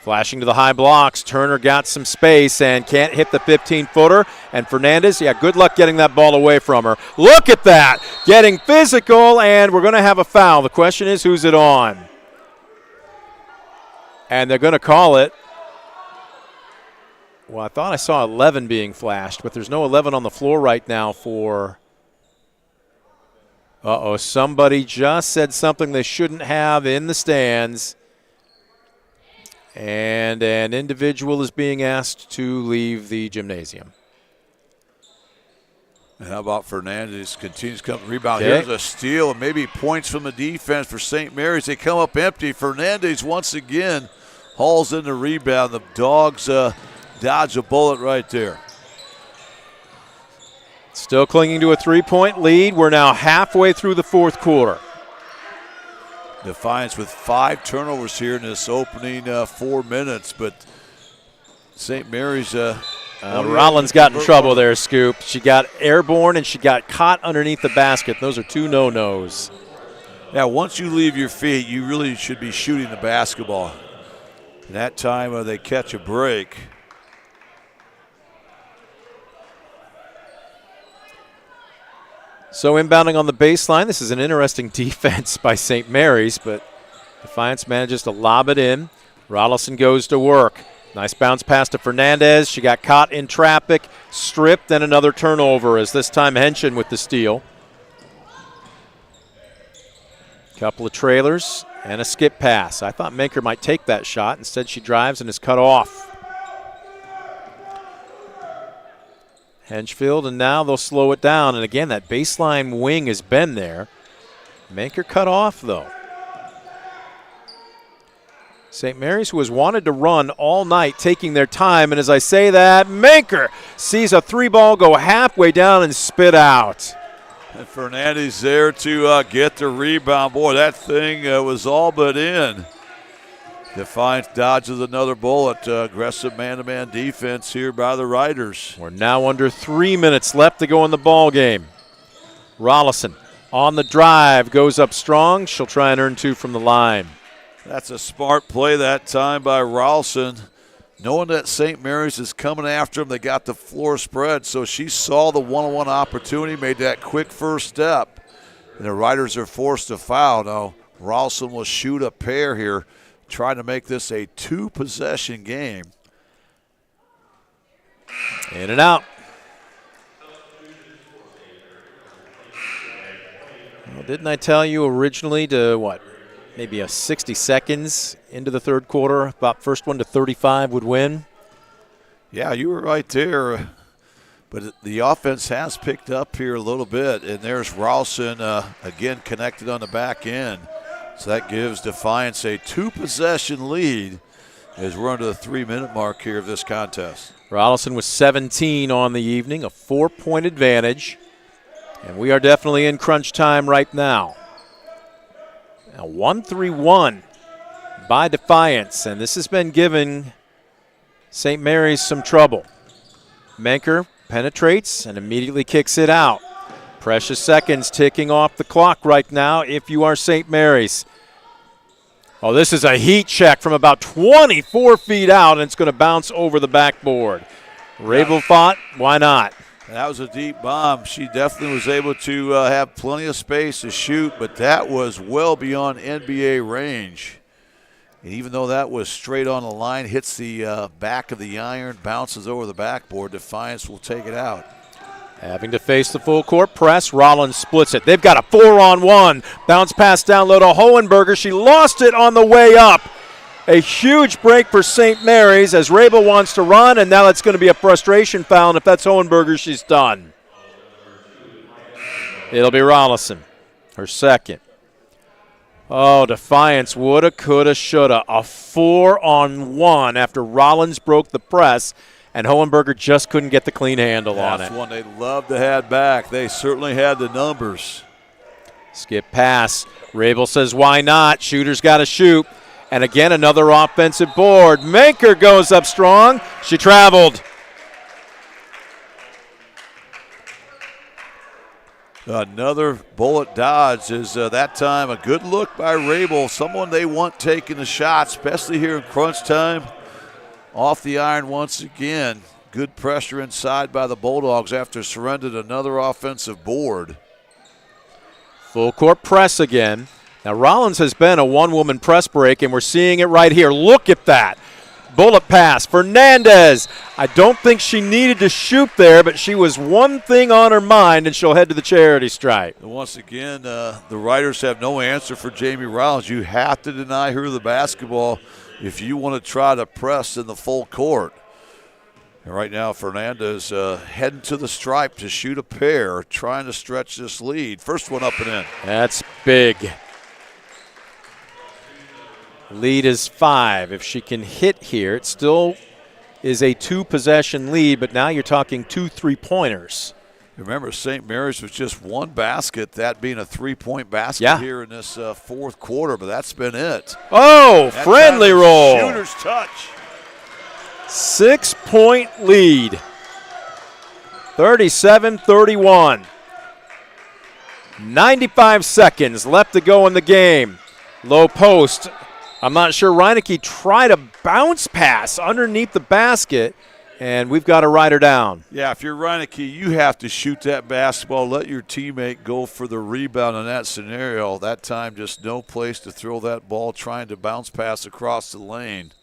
Flashing to the high blocks. Turner got some space and can't hit the 15-footer. And Fernandez, good luck getting that ball away from her. Look at that. Getting physical, and we're going to have a foul. The question is, who's it on? And they're going to call it. Well, I thought I saw 11 being flashed, but there's no 11 on the floor right now for... somebody just said something they shouldn't have in the stands. And an individual is being asked to leave the gymnasium. And how about Fernandez continues to come rebound. Okay. Here's a steal and maybe points from the defense for St. Mary's. They come up empty. Fernandez once again hauls in the rebound. The Dogs dodge a bullet right there. Still clinging to a 3-point lead. We're now halfway through the fourth quarter. Defiance with 5 turnovers here in this opening 4 minutes, but St. Mary's Rollins got in trouble there, Scoop. She got airborne and she got caught underneath the basket. Those are 2 no-nos. Now, once you leave your feet, you really should be shooting the basketball. And that time they catch a break. So inbounding on the baseline, this is an interesting defense by St. Mary's, but Defiance manages to lob it in. Rollison goes to work. Nice bounce pass to Fernandez. She got caught in traffic, stripped, and another turnover as this time Henshin with the steal. Couple of trailers and a skip pass. I thought Menker might take that shot. Instead, she drives and is cut off. Henchfield, and now they'll slow it down. And again, that baseline wing has been there. Menker cut off, though. St. Mary's, who has wanted to run all night, taking their time. And as I say that, Menker sees a 3-ball go halfway down and spit out. And Fernandez there to get the rebound. Boy, that thing was all but in. Defiance dodges another bullet. Aggressive man-to-man defense here by the Riders. We're now under 3 minutes left to go in the ball game. Rollison on the drive, goes up strong. She'll try and earn 2 from the line. That's a smart play that time by Rollison. Knowing that St. Mary's is coming after him, they got the floor spread, so she saw the one-on-one opportunity, made that quick first step, and the Riders are forced to foul. Now, Rollison will shoot a pair here, trying to make this a 2-possession game. In and out. Well, didn't I tell you originally to what? Maybe a 60 seconds into the third quarter, about first one to 35 would win. Yeah, you were right there. But the offense has picked up here a little bit, and there's Rollison again connected on the back end. So that gives Defiance a 2-possession lead as we're under the 3-minute mark here of this contest. Rollison with 17 on the evening, a 4-point advantage. And we are definitely in crunch time right now. Now 1-3-1 by Defiance, and this has been giving St. Mary's some trouble. Menker penetrates and immediately kicks it out. Precious seconds ticking off the clock right now if you are St. Mary's. Oh, this is a heat check from about 24 feet out, and it's going to bounce over the backboard. Rabel fought, why not? That was a deep bomb. She definitely was able to have plenty of space to shoot, but that was well beyond NBA range. And even though that was straight on the line, hits the back of the iron, bounces over the backboard, Defiance will take it out. Having to face the full court press, Rollins splits it. They've got a 4-on-1. Bounce pass down low to Hohenberger. She lost it on the way up. A huge break for St. Mary's as Rabel wants to run, and now it's going to be a frustration foul, and if that's Hohenberger, she's done. It'll be Rollison, her second. Oh, Defiance woulda, coulda, shoulda. A 4-on-1 after Rollins broke the press, and Hohenberger just couldn't get the clean handle on it. That's one they'd love to have back. They certainly had the numbers. Skip pass. Rabel says, why not? Shooter's got to shoot. And again, another offensive board. Menker goes up strong. She traveled. Another bullet dodge is that time a good look by Rabel. Someone they want taking the shot, especially here in crunch time. Off the iron once again. Good pressure inside by the Bulldogs after surrendered another offensive board. Full court press again. Now, Rollins has been a one-woman press break, and we're seeing it right here. Look at that. Bullet pass. Fernandez. I don't think she needed to shoot there, but she was one thing on her mind, and she'll head to the charity stripe. Once again, the Riders have no answer for Jamie Rollins. You have to deny her the basketball if you want to try to press in the full court. And right now, Fernandez heading to the stripe to shoot a pair, trying to stretch this lead. First one up and in. That's big. Lead is 5. If she can hit here, it still is a 2-possession lead, but now you're talking 2 3-pointers. Remember, St. Mary's was just one basket, that being a 3-point basket here in this fourth quarter, but that's been it. Oh, that friendly roll. Shooter's touch. 6-point lead. 37-31. 95 seconds left to go in the game. Low post. I'm not sure. Reineke tried a bounce pass underneath the basket, and we've got to ride her down. Yeah, if you're Reineke, you have to shoot that basketball, let your teammate go for the rebound in that scenario. That time, just no place to throw that ball, trying to bounce pass across the lane.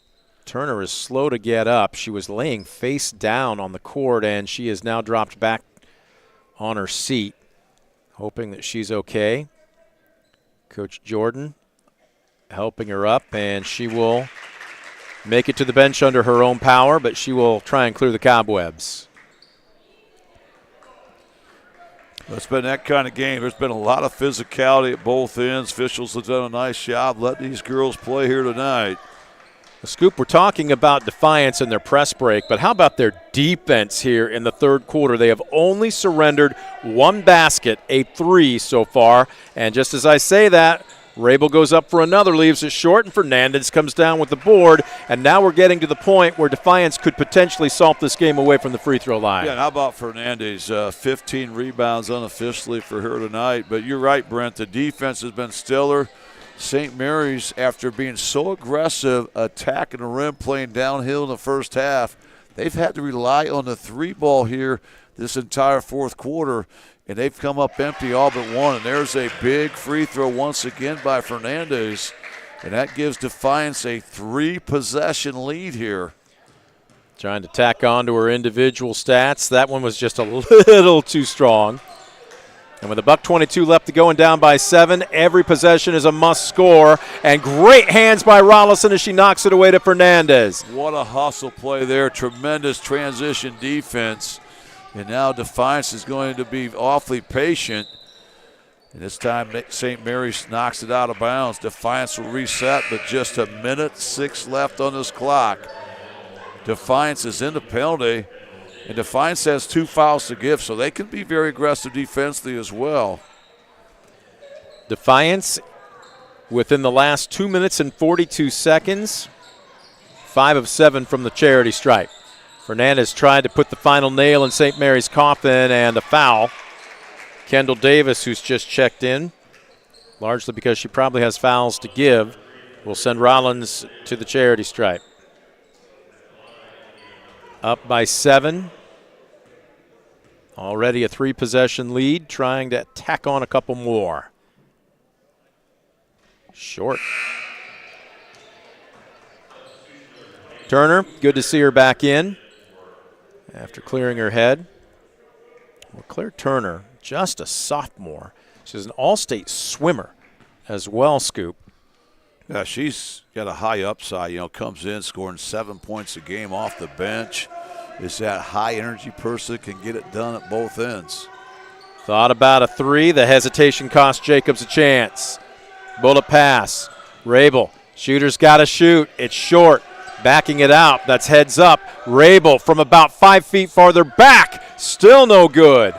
Turner is slow to get up. She was laying face down on the court, and she has now dropped back on her seat, hoping that she's okay. Coach Jordan helping her up, and she will make it to the bench under her own power, but she will try and clear the cobwebs. It's been that kind of game. There's been a lot of physicality at both ends. Officials have done a nice job letting these girls play here tonight. Scoop, we're talking about Defiance in their press break, but how about their defense here in the third quarter? They have only surrendered 1 basket, a 3 so far, and just as I say that, Rabel goes up for another, leaves it short, and Fernandez comes down with the board. And now we're getting to the point where Defiance could potentially salt this game away from the free throw line. Yeah, and how about Fernandez? 15 rebounds unofficially for her tonight. But you're right, Brent. The defense has been stellar. St. Mary's, after being so aggressive, attacking the rim, playing downhill in the first half, they've had to rely on the 3-ball here this entire fourth quarter. And they've come up empty all but one. And there's a big free throw once again by Fernandez. And that gives Defiance a 3-possession lead here. Trying to tack on to her individual stats. That one was just a little too strong. And with $1:22 left to go and down by 7, every possession is a must score. And great hands by Rollison as she knocks it away to Fernandez. What a hustle play there. Tremendous transition defense. And now Defiance is going to be awfully patient. And this time St. Mary's knocks it out of bounds. Defiance will reset, but just 1:06 left on this clock. Defiance is in the penalty, and Defiance has 2 fouls to give, so they can be very aggressive defensively as well. Defiance within the last 2 minutes and 42 seconds, 5 of 7 from the charity stripe. Fernandez tried to put the final nail in St. Mary's coffin, and a foul. Kendall Davis, who's just checked in, largely because she probably has fouls to give, will send Rollins to the charity stripe. Up by 7. Already a 3-possession lead, trying to tack on a couple more. Short. Turner, good to see her back in after clearing her head. Well, Claire Turner, just a sophomore. She's an all-state swimmer as well, Scoop. Yeah, she's got a high upside, comes in scoring 7 points a game off the bench. Is that high-energy person, can get it done at both ends. Thought about a 3. The hesitation cost Jacobs a chance. Bullet pass. Rabel. Shooter's got to shoot. It's short. Backing it out. That's heads up. Rabel from about 5 feet farther back. Still no good.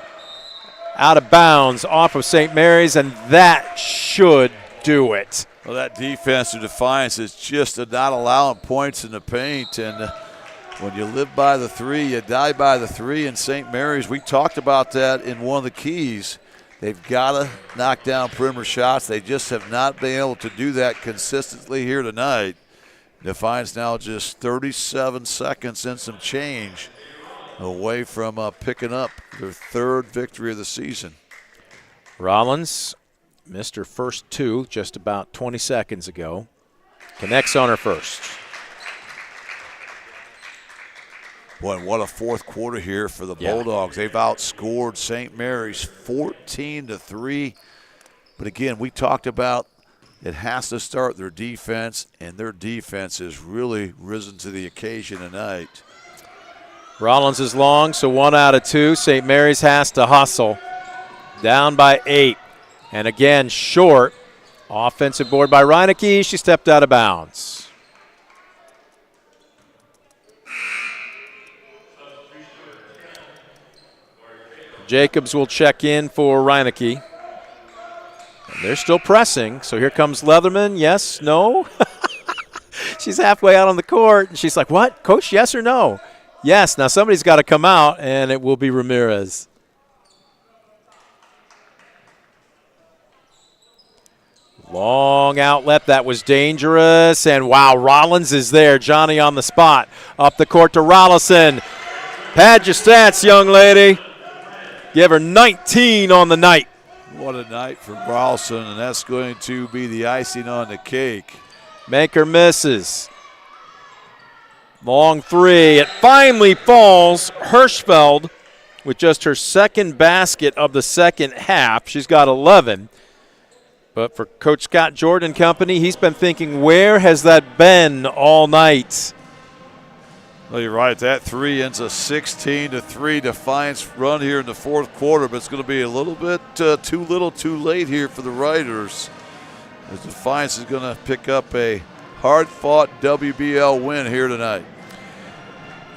Out of bounds off of St. Mary's, and that should do it. Well, that defensive Defiance is just not allowing points in the paint. And when you live by the 3, you die by the 3. And St. Mary's, we talked about that in one of the keys. They've got to knock down perimeter shots. They just have not been able to do that consistently here tonight. Defiance now just 37 seconds and some change away from picking up their 3rd victory of the season. Rollins missed her first 2 just about 20 seconds ago. Connects on her first. Boy, and what a fourth quarter here for the Yeah. Bulldogs. They've outscored St. Mary's 14-3. But again, we talked about it has to start their defense, and their defense has really risen to the occasion tonight. Rollins is long, so 1 out of 2. St. Mary's has to hustle. Down by 8. And again, short. Offensive board by Reineke. She stepped out of bounds. Jacobs will check in for Reineke. And they're still pressing, so here comes Leatherman. Yes, no? She's halfway out on the court, and she's like, what, Coach, yes or no? Yes, now somebody's got to come out, and it will be Ramirez. Long outlet, that was dangerous, and wow, Rollins is there. Johnny on the spot. Up the court to Rollison. Pad your stats, young lady. Give her 19 on the night. What a night for Browson, and that's going to be the icing on the cake. Maker misses. Long 3. It finally falls. Hirschfeld with just her second basket of the second half. She's got 11. But for Coach Scott Jordan and company, he's been thinking, where has that been all night? Well, you're right. That 3 ends a 16-3 Defiance run here in the fourth quarter, but it's going to be a little bit too little too late here for the Riders. As Defiance is going to pick up a hard-fought WBL win here tonight.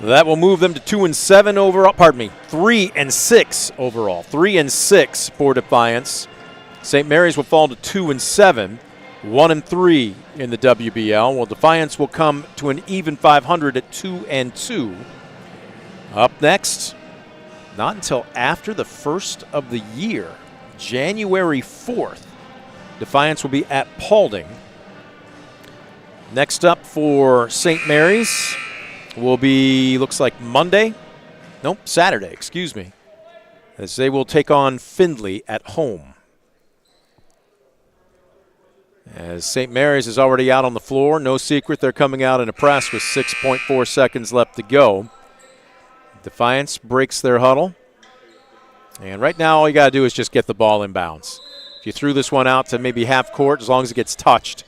That will move them to 2-7 overall. Pardon me, 3-6 overall. 3-6 for Defiance. St. Mary's will fall to 2-7. 1-3 in the WBL. Well, Defiance will come to an even 500 at 2-2. Up next, not until after the first of the year, January 4th, Defiance will be at Paulding. Next up for St. Mary's will be, looks like Saturday, excuse me, as they will take on Findlay at home. As St. Mary's is already out on the floor, no secret they're coming out in a press with 6.4 seconds left to go. Defiance breaks their huddle. And right now all you got to do is just get the ball in bounds. If you threw this one out to maybe half court, as long as it gets touched.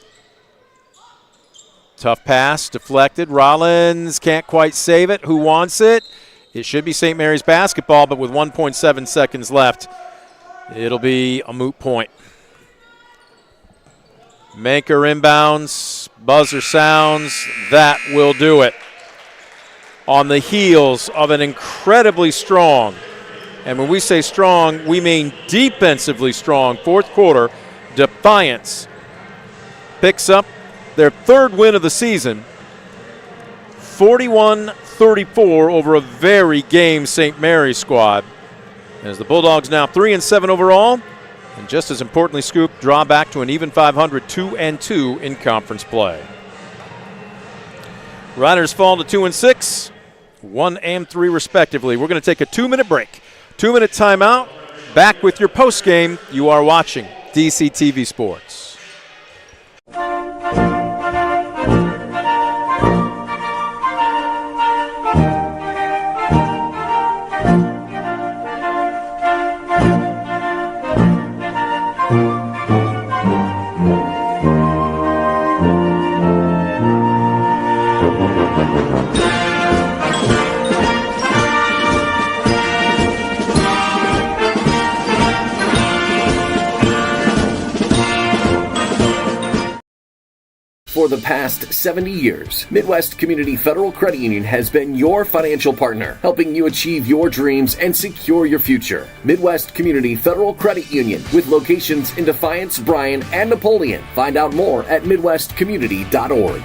Tough pass, deflected. Rollins can't quite save it. Who wants it? It should be St. Mary's basketball, but with 1.7 seconds left, it'll be a moot point. Manker inbounds, buzzer sounds, that will do it. On the heels of an incredibly strong, and when we say strong, we mean defensively strong, fourth quarter, Defiance picks up their third win of the season, 41-34 over a very game St. Mary's squad. As the Bulldogs now 3-7 overall, and just as importantly, Scoop, draw back to an even 500, 2-2 in conference play. Riders fall to 2-6, 1-3 respectively. We're going to take a 2-minute break. 2-minute timeout. Back with your postgame. You are watching DCTV Sports. For the past 70 years, Midwest Community Federal Credit Union has been your financial partner, helping you achieve your dreams and secure your future. Midwest Community Federal Credit Union, with locations in Defiance, Bryan, and Napoleon. Find out more at midwestcommunity.org.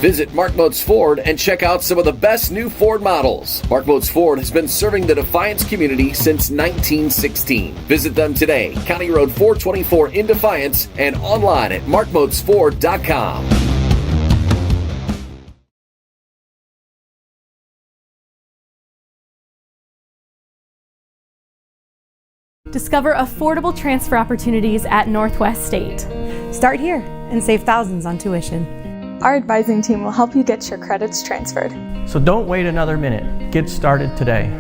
Visit Mark Motes Ford and check out some of the best new Ford models. Mark Motes Ford has been serving the Defiance community since 1916. Visit them today, County Road 424 in Defiance, and online at markmotesford.com. Discover affordable transfer opportunities at Northwest State. Start here and save thousands on tuition. Our advising team will help you get your credits transferred. So don't wait another minute. Get started today.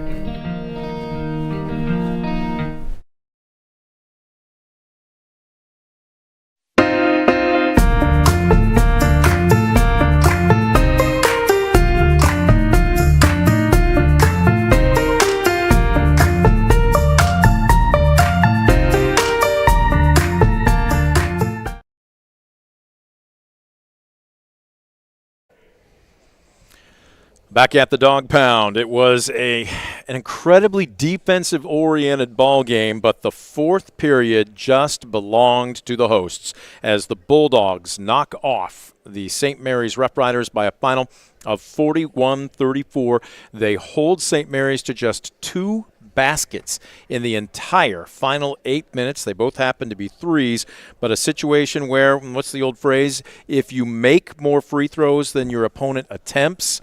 Back at the Dog Pound, it was an incredibly defensive-oriented ball game, but the fourth period just belonged to the hosts as the Bulldogs knock off the St. Mary's Rough Riders by a final of 41-34. They hold St. Mary's to just 2 baskets in the entire final 8 minutes. They both happen to be threes, but a situation where, what's the old phrase? If you make more free throws than your opponent attempts,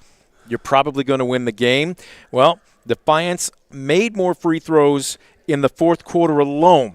you're probably going to win the game. Well, Defiance made more free throws in the fourth quarter alone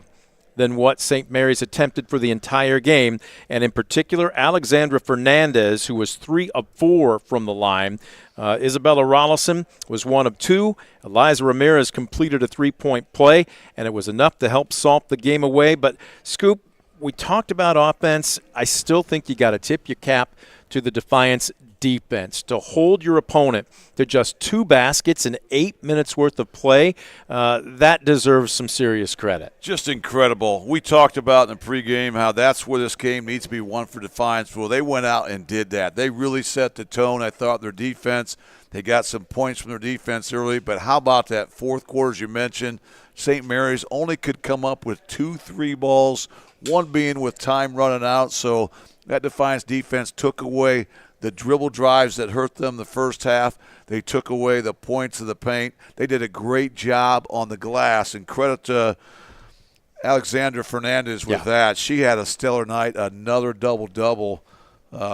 than what St. Mary's attempted for the entire game. And in particular, Alexandra Fernandez, who was 3 of 4 from the line. Isabella Rollison was 1 of 2. Eliza Ramirez completed a 3-point play, and it was enough to help salt the game away. But, Scoop, we talked about offense. I still think you got to tip your cap to the Defiance defense to hold your opponent to just 2 baskets in 8 minutes worth of play. That deserves some serious credit. Just incredible. We talked about in the pregame how that's where this game needs to be won for Defiance. Well, they went out and did that. They really set the tone. I thought their defense, they got some points from their defense early, but how about that fourth quarter, as you mentioned? St. Mary's only could come up with 2 3 balls, one being with time running out. So that Defiance defense took away the dribble drives that hurt them the first half. They took away the points of the paint. They did a great job on the glass, and credit to Alexandra Fernandez with that. She had a stellar night, another double-double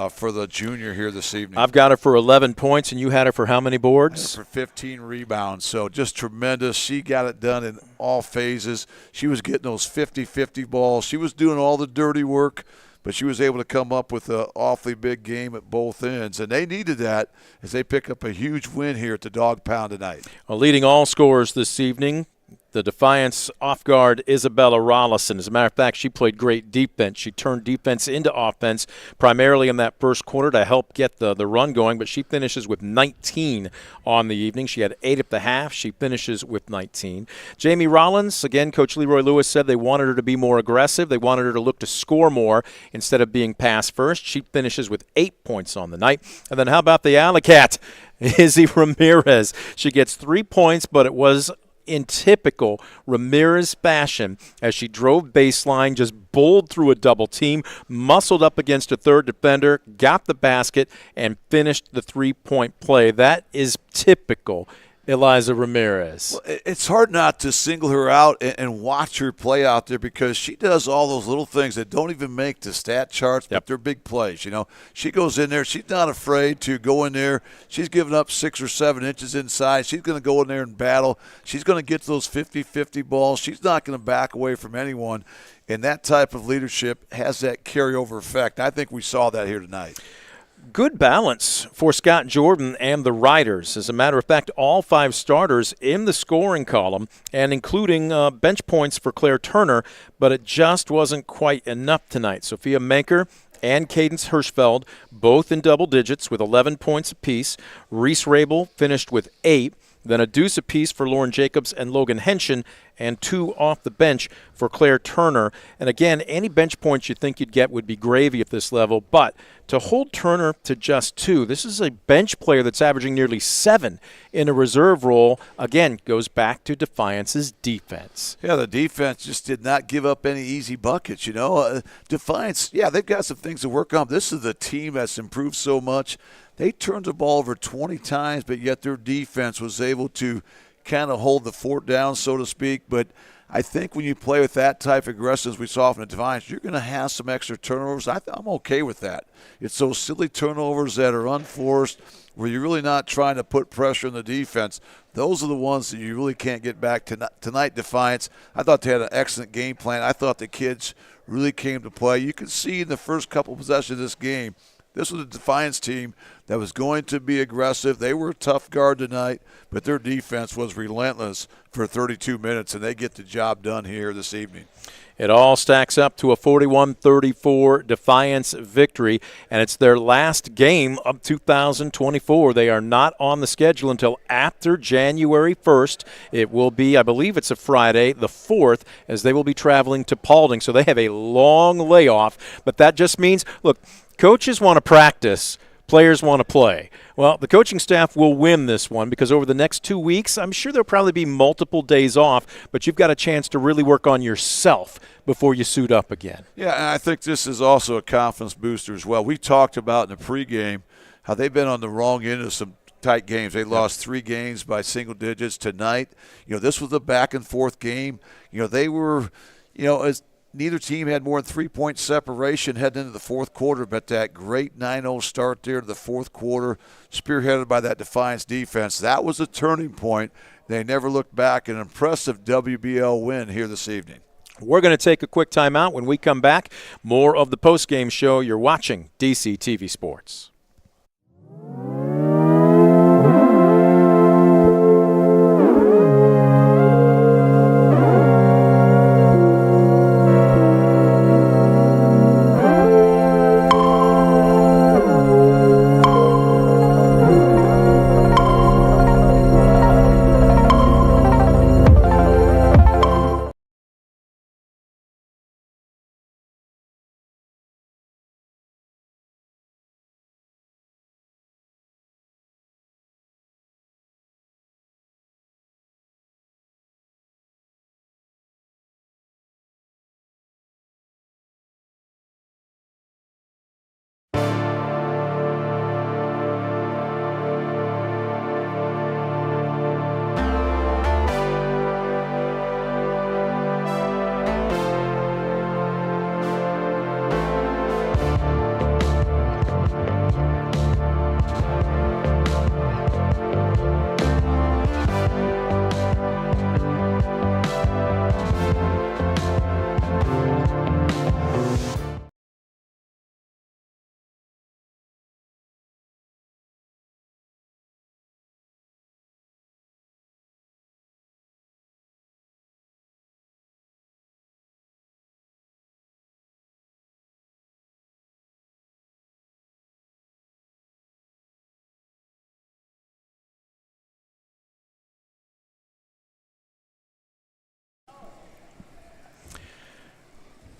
for the junior here this evening. I've got her for 11 points, and you had her for how many boards? For 15 rebounds, so just tremendous. She got it done in all phases. She was getting those 50-50 balls. She was doing all the dirty work, but she was able to come up with an awfully big game at both ends. And they needed that as they pick up a huge win here at the Dog Pound tonight. Well, leading all scorers this evening, the Defiance off-guard Isabella Rollison. As a matter of fact, she played great defense. She turned defense into offense primarily in that first quarter to help get the run going, but she finishes with 19 on the evening. She had 8 at the half. She finishes with 19. Jamie Rollins, again, Coach Leroy Lewis said they wanted her to be more aggressive. They wanted her to look to score more instead of being pass first. She finishes with 8 points on the night. And then how about the Alley Cat, Izzy Ramirez? She gets 3 points, but it was in typical Ramirez fashion as she drove baseline, just bowled through a double team, muscled up against a third defender, got the basket, and finished the 3-point play. That is typical Eliza Ramirez. Well, it's hard not to single her out and watch her play out there because she does all those little things that don't even make the stat charts, but they're big plays. You know, she goes in there. She's not afraid to go in there. She's giving up 6 or 7 inches inside. She's going to go in there and battle. She's going to get those 50-50 balls. She's not going to back away from anyone. And that type of leadership has that carryover effect. I think we saw that here tonight. Good balance for Scott Jordan and the Riders. As a matter of fact, all 5 starters in the scoring column, and including bench points for Claire Turner, but it just wasn't quite enough tonight. Sophia Manker and Cadence Hirschfeld, both in double digits with 11 points apiece. Reese Rabel finished with 8. Then a deuce apiece for Lauren Jacobs and Logan Henshin, and 2 off the bench for Claire Turner. And again, any bench points you think you'd get would be gravy at this level, but to hold Turner to just 2, this is a bench player that's averaging nearly 7 in a reserve role. Again, goes back to Defiance's defense. Yeah, the defense just did not give up any easy buckets, you know. Defiance, yeah, they've got some things to work on. This is the team that's improved so much. They turned the ball over 20 times, but yet their defense was able to kind of hold the fort down, so to speak. But I think when you play with that type of aggressiveness we saw from the Defiance, you're going to have some extra turnovers. I'm okay with that. It's those silly turnovers that are unforced, where you're really not trying to put pressure on the defense. Those are the ones that you really can't get back tonight. Defiance, I thought they had an excellent game plan. I thought the kids really came to play. You could see in the first couple possessions of this game, this was a Defiance team that was going to be aggressive. They were a tough guard tonight, but their defense was relentless for 32 minutes, and they get the job done here this evening. It all stacks up to a 41-34 Defiance victory, and it's their last game of 2024. They are not on the schedule until after January 1st. It will be, I believe it's a Friday, the 4th, as they will be traveling to Paulding. So they have a long layoff, but that just means, look, coaches want to practice, players want to play. Well, the coaching staff will win this one because over the next 2 weeks, I'm sure there'll probably be multiple days off, but you've got a chance to really work on yourself before you suit up again. Yeah, and I think this is also a confidence booster as well. We talked about in the pregame how they've been on the wrong end of some tight games. They lost 3 games by single digits tonight. You know, this was a back-and-forth game. You know, they were, you know, as neither team had more than 3-point separation heading into the fourth quarter, but that great 9-0 start there to the fourth quarter, spearheaded by that Defiance defense, that was a turning point. They never looked back. An impressive WBL win here this evening. We're going to take a quick timeout. When we come back, more of the postgame show. You're watching DCTV Sports.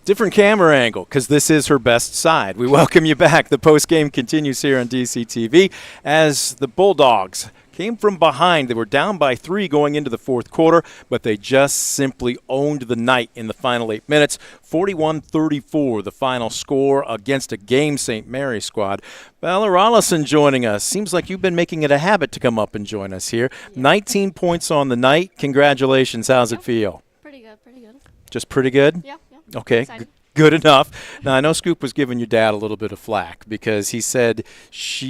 Different camera angle because this is her best side. We welcome you back. The postgame continues here on DCTV as the Bulldogs came from behind. They were down by 3 going into the fourth quarter, but they just simply owned the night in the final 8 minutes. 41-34, the final score against a game St. Mary squad. Bella Rollison joining us. Seems like you've been making it a habit to come up and join us here. 19 points on the night. Congratulations. How's it feel? Pretty good. Just pretty good? Yeah. Okay, good enough. Now, I know Scoop was giving your dad a little bit of flack because he said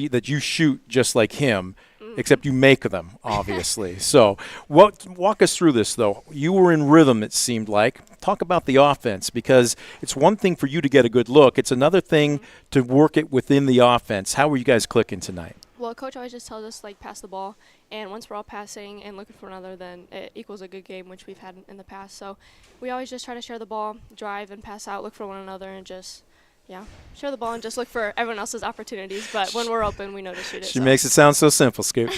that you shoot just like him, except you make them, obviously. So walk us through this, though. You were in rhythm, it seemed like. Talk about the offense because it's one thing for you to get a good look. It's another thing to work it within the offense. How were you guys clicking tonight? Well, Coach always just tells us, pass the ball. And once we're all passing and looking for another, then it equals a good game, which we've had in the past. So we always just try to share the ball, drive and pass out, look for one another, and just, share the ball and just look for everyone else's opportunities. But when we're open, we know to shoot it. She makes it sound so simple, Scoop.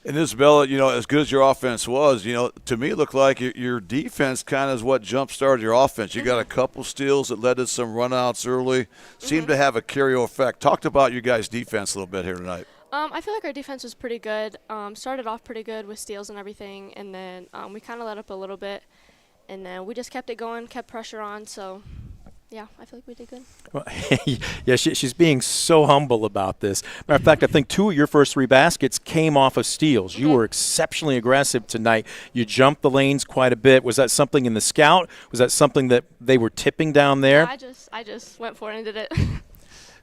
And Isabella, as good as your offense was, to me it looked like your defense kind of is what jump-started your offense. You got a couple steals that led to some run-outs early. Seemed to have a carryover effect. Talked about you guys' defense a little bit here tonight. I feel like our defense was pretty good. Started off pretty good with steals and everything, and then we kind of let up a little bit, and then we just kept it going, kept pressure on, so – yeah, I feel like we did good. Well, yeah, she's being so humble about this. Matter of fact, I think 2 of your first 3 baskets came off of steals. You were exceptionally aggressive tonight. You jumped the lanes quite a bit. Was that something in the scout? Was that something that they were tipping down there? Yeah, I just went for it and did it.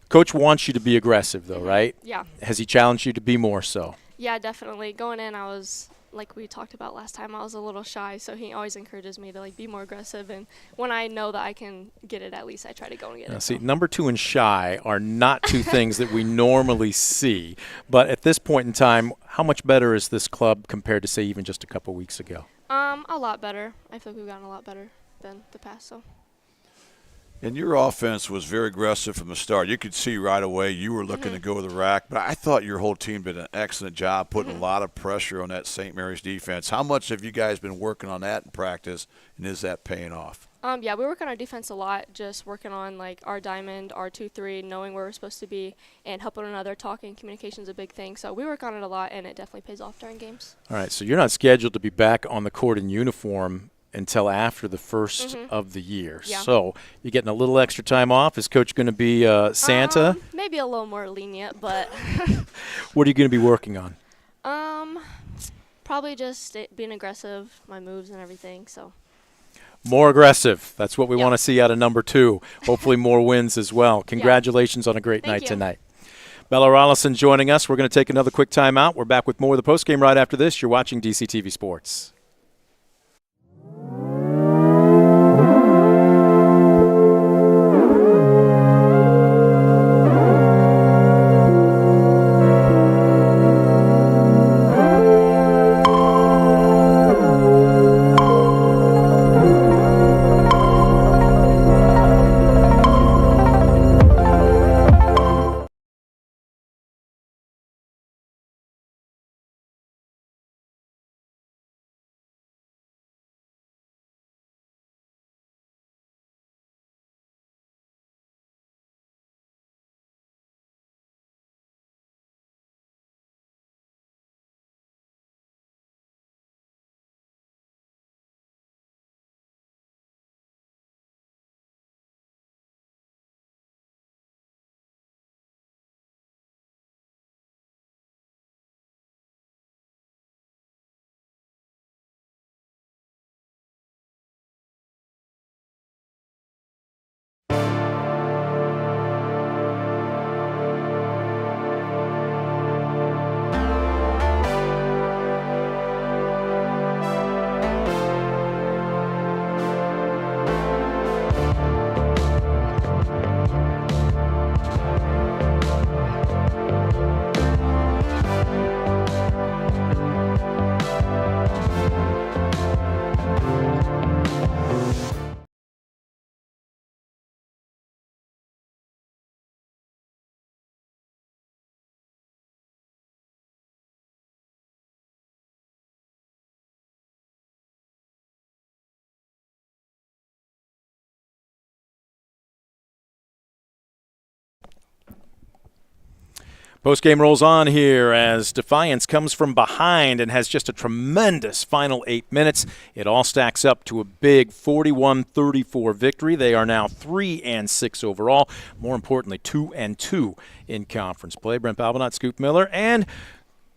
Coach wants you to be aggressive, though, right? Yeah. Has he challenged you to be more so? Yeah, definitely. Going in, I was – like we talked about last time, I was a little shy, so he always encourages me to be more aggressive. And when I know that I can get it, at least I try to go and get it. See, number 2 and shy are not 2 things that we normally see. But at this point in time, how much better is this club compared to, say, even just a couple weeks ago? A lot better. I feel like we've gotten a lot better than the past. So. And your offense was very aggressive from the start. You could see right away you were looking to go to the rack, but I thought your whole team did an excellent job putting a lot of pressure on that St. Mary's defense. How much have you guys been working on that in practice, and is that paying off? Yeah, we work on our defense a lot, just working on our diamond, our 2-3, knowing where we're supposed to be, and helping one another. Talking, communication is a big thing. So we work on it a lot, and it definitely pays off during games. All right, so you're not scheduled to be back on the court in uniform until after the first of the year. Yeah. So you're getting a little extra time off. Is Coach going to be Santa? Maybe a little more lenient, but. What are you going to be working on? Probably just being aggressive, my moves and everything. So. More aggressive. That's what we want to see out of number 2. Hopefully more wins as well. Congratulations on a great night tonight. Bella Rollison joining us. We're going to take another quick timeout. We're back with more of the postgame right after this. You're watching DCTV Sports. Postgame rolls on here as Defiance comes from behind and has just a tremendous final 8 minutes. It all stacks up to a big 41-34 victory. They are now 3-6 overall. More importantly, 2-2 in conference play. Brent Balbinot, Scoop Miller, and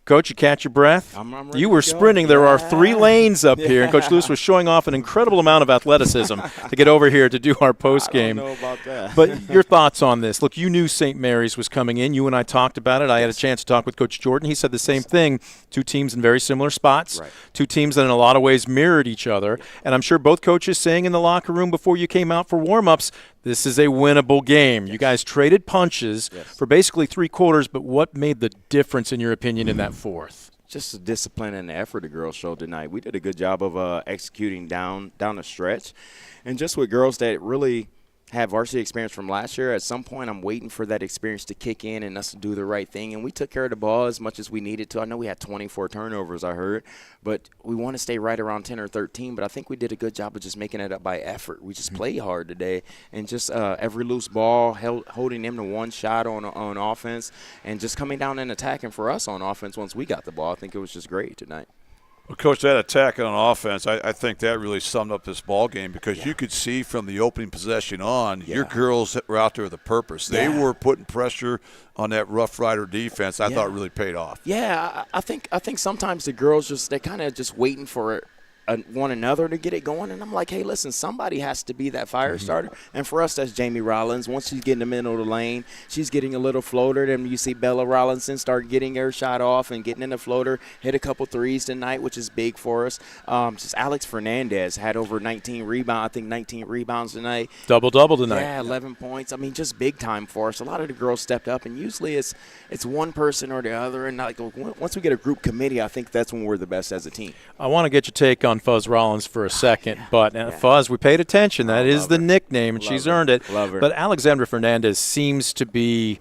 Coach, you catch your breath? I'm ready you were to go. sprinting. There are 3 lanes up here, and Coach Lewis was showing off an incredible amount of athleticism to get over here to do our postgame. I don't know about that. But your thoughts on this? Look, you knew St. Mary's was coming in. You and I talked about it. I had a chance to talk with Coach Jordan. He said the same thing. 2 teams in very similar spots, right. 2 teams that in a lot of ways mirrored each other. And I'm sure both coaches saying in the locker room before you came out for warm-ups, this is a winnable game. Yes. You guys traded punches for basically 3 quarters, but what made the difference, in your opinion, in that fourth? Just the discipline and the effort the girls showed tonight. We did a good job of executing down the stretch. And just with girls that really have varsity experience from last year. At some point, I'm waiting for that experience to kick in and us to do the right thing. And we took care of the ball as much as we needed to. I know we had 24 turnovers, I heard, but we want to stay right around 10 or 13. But I think we did a good job of just making it up by effort. We just played hard today, and just every loose ball, holding them to one shot on offense, and just coming down and attacking for us on offense once we got the ball. I think it was just great tonight. Well, Coach, that attack on offense, I think that really summed up this ball game because you could see from the opening possession on, your girls were out there with a purpose. They were putting pressure on that Rough Rider defense. I thought really paid off. Yeah, I think sometimes the girls they're kind of just waiting for one another to get it going, and I'm like, hey, listen, somebody has to be that fire starter, and for us, that's Jamie Rollins. Once she's getting in the middle of the lane, she's getting a little floater, then you see Bella Rollinson start getting her shot off and getting in the floater, hit a couple threes tonight, which is big for us. Just Alex Fernandez had over 19 rebounds tonight. Double-double tonight. Yeah, 11 points. I mean, just big time for us. A lot of the girls stepped up, and usually it's one person or the other, and like once we get a group committee, I think that's when we're the best as a team. I want to get your take on Fuzz Rollins for a second, but Fuzz, we paid attention. That is the nickname, and she's earned it. Love her. But Alexandra Fernandez seems to be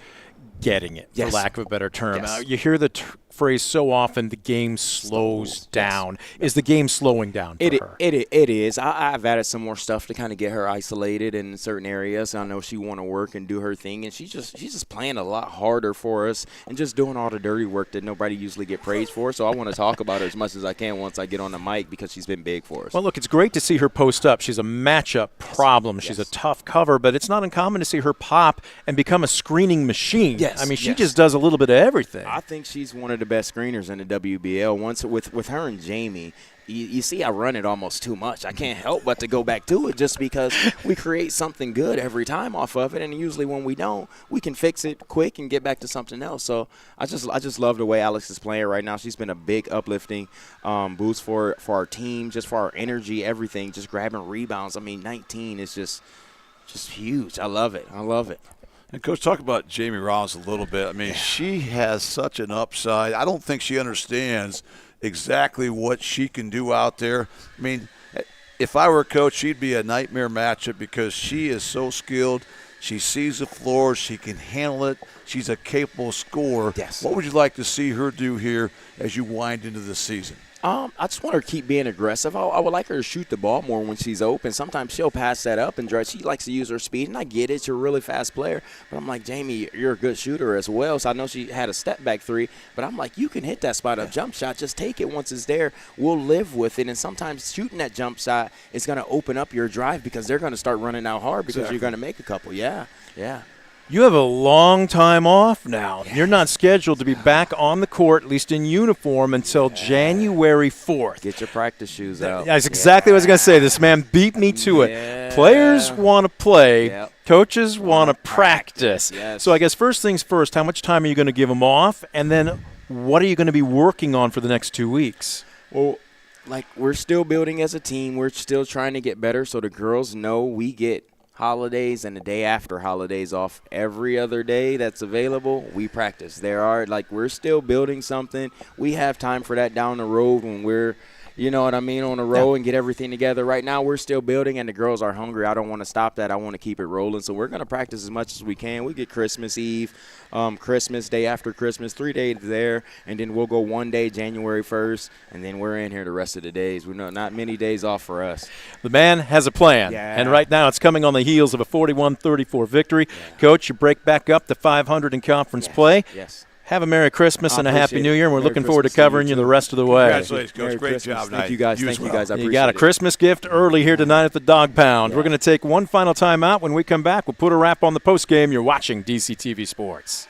getting it, for lack of a better term. You hear the phrase so often, the game slows down. Is the game slowing down for her? It is. I've added some more stuff to kind of get her isolated in certain areas. I know she want to work and do her thing, and she's just playing a lot harder for us and just doing all the dirty work that nobody usually get praised for. So I want to talk about her as much as I can once I get on the mic because she's been big for us. Well, look, it's great to see her post up. She's a matchup problem. She's a tough cover, but it's not uncommon to see her pop and become a screening machine. I mean, she just does a little bit of everything. I think she's one of the best screeners in the WBL. Once with her and Jamie, you see I run it almost too much. I can't help but to go back to it just because we create something good every time off of it, and usually when we don't, we can fix it quick and get back to something else. So I just love the way Alex is playing right now. She's been a big uplifting boost for our team, just for our energy, everything, just grabbing rebounds. I mean, 19 is just huge. I love it. And, Coach, talk about Jamie Rollins a little bit. I mean, she has such an upside. I don't think she understands exactly what she can do out there. I mean, if I were a coach, she'd be a nightmare matchup because she is so skilled. She sees the floor. She can handle it. She's a capable scorer. What would you like to see her do here as you wind into the season? I just want her to keep being aggressive. I would like her to shoot the ball more when she's open. Sometimes she'll pass that up and drive. She likes to use her speed, and I get it. She's a really fast player. But I'm like, Jamie, you're a good shooter as well. So I know she had a step-back three, but I'm like, you can hit that spot-up jump shot. Just take it once it's there. We'll live with it. And sometimes shooting that jump shot is going to open up your drive because they're going to start running out hard because you're going to make a couple. Yeah. You have a long time off now. You're not scheduled to be back on the court, at least in uniform, until January 4th. Get your practice shoes out. That's exactly what I was going to say. This man beat me to it. Players want to play. Coaches want to practice. So I guess first things first, how much time are you going to give them off? And then what are you going to be working on for the next 2 weeks? Well, like we're still building as a team. We're still trying to get better so the girls know we get holidays and the day after holidays off every other day that's available. We practice. We're still building something. We have time for that down the road when we're, you know what I mean, on the road and get everything together. Right now we're still building and the girls are hungry. I don't want to stop that. I want to keep it rolling. So we're going to practice as much as we can. We get Christmas Eve, Christmas, day after Christmas, 3 days there, and then we'll go 1 day, January 1st, and then we're in here the rest of the days. We know not many days off for us. The man has a plan, and right now it's coming on the heels of a 41-34 victory. Coach, you break back up to 500 in conference play. Have a Merry Christmas and a Happy New Year, and we're looking forward to covering you the rest of the way. Congratulations, Coach. Great job tonight. Thank you, guys. Thank you, guys. I appreciate it. You got a Christmas gift early here tonight at the Dog Pound. We're going to take one final time out. When we come back, we'll put a wrap on the postgame. You're watching DCTV Sports.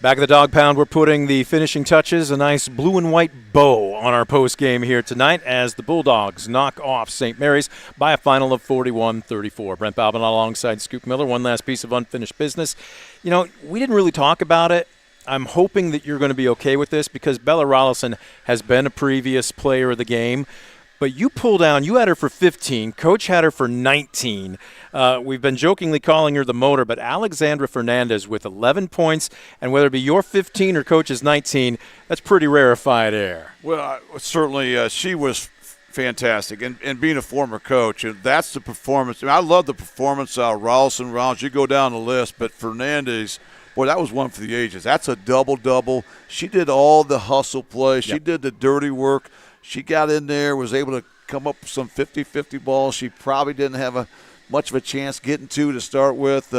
Back at the Dog Pound, we're putting the finishing touches, a nice blue and white bow on our post game here tonight as the Bulldogs knock off St. Mary's by a final of 41-34. Brent Balbin alongside Scoop Miller. One last piece of unfinished business. You know, we didn't really talk about it. I'm hoping that you're going to be okay with this because Bella Rollison has been a previous player of the game. But you pull down, you had her for 15. Coach had her for 19. We've been jokingly calling her the motor, but Alexandra Fernandez with 11 points, and whether it be your 15 or Coach's 19, that's pretty rarefied air. Well, certainly she was fantastic. And being a former coach, that's the performance. I love the performance out of Rollison. You go down the list, but Fernandez, boy, that was one for the ages. That's a double-double. She did all the hustle play. She did the dirty work. She got in there, was able to come up with some 50-50 balls she probably didn't have much of a chance getting to start with.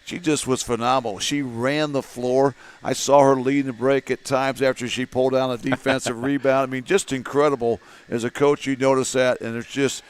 She just was phenomenal. She ran the floor. I saw her leading the break at times after she pulled down a defensive rebound. I mean, just incredible. As a coach, you notice that, and it's just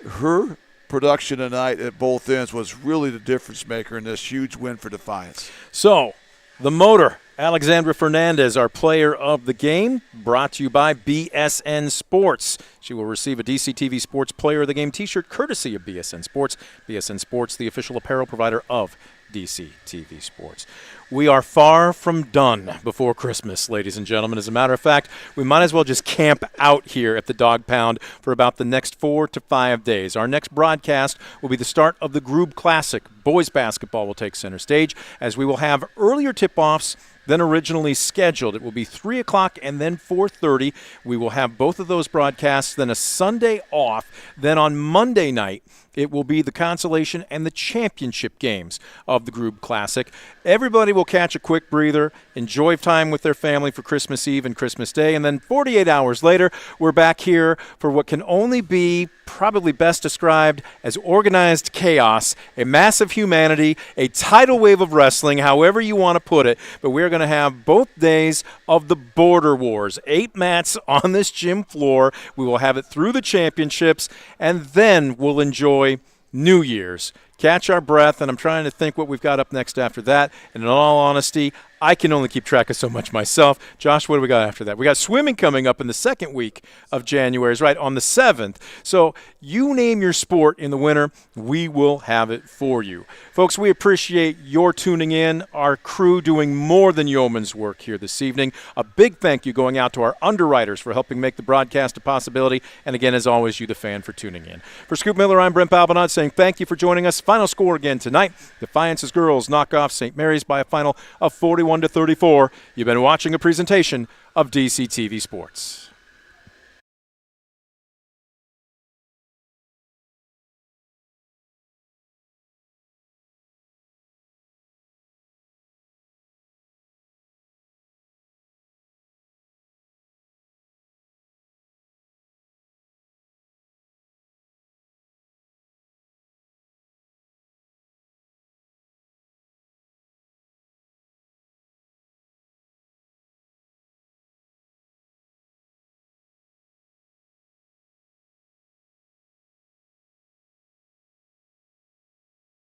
her production tonight at both ends was really the difference maker in this huge win for Defiance. So, the motor, Alexandra Fernandez, our player of the game, brought to you by BSN Sports. She will receive a DCTV Sports Player of the Game t-shirt courtesy of BSN Sports. BSN Sports, the official apparel provider of DCTV Sports. We are far from done before Christmas, ladies and gentlemen. As a matter of fact, we might as well just camp out here at the Dog Pound for about the next 4 to 5 days. Our next broadcast will be the start of the Groob Classic. Boys basketball will take center stage as we will have earlier tip-offs than originally scheduled. It will be 3 o'clock and then 4:30. We will have both of those broadcasts, then a Sunday off. Then on Monday night, it will be the consolation and the championship games of the Groob Classic. Everybody will catch a quick breather, enjoy time with their family for Christmas Eve and Christmas Day, and then 48 hours later, we're back here for what can only be probably best described as organized chaos, a massive humanity, a tidal wave of wrestling, however you want to put it. But we're going to have both days of the Border Wars. 8 mats on this gym floor. We will have it through the championships, and then we'll enjoy New Year's. Catch our breath, and I'm trying to think what we've got up next after that. And in all honesty, I can only keep track of so much myself. Josh, what do we got after that? We got swimming coming up in the second week of January, right, on the 7th. So you name your sport in the winter, we will have it for you. Folks, we appreciate your tuning in, our crew doing more than yeoman's work here this evening. A big thank you going out to our underwriters for helping make the broadcast a possibility. And again, as always, you the fan for tuning in. For Scoop Miller, I'm Brent Balbinot saying thank you for joining us. Final score again tonight. Defiance's girls knock off St. Mary's by a final of 41-34. You've been watching a presentation of DCTV Sports.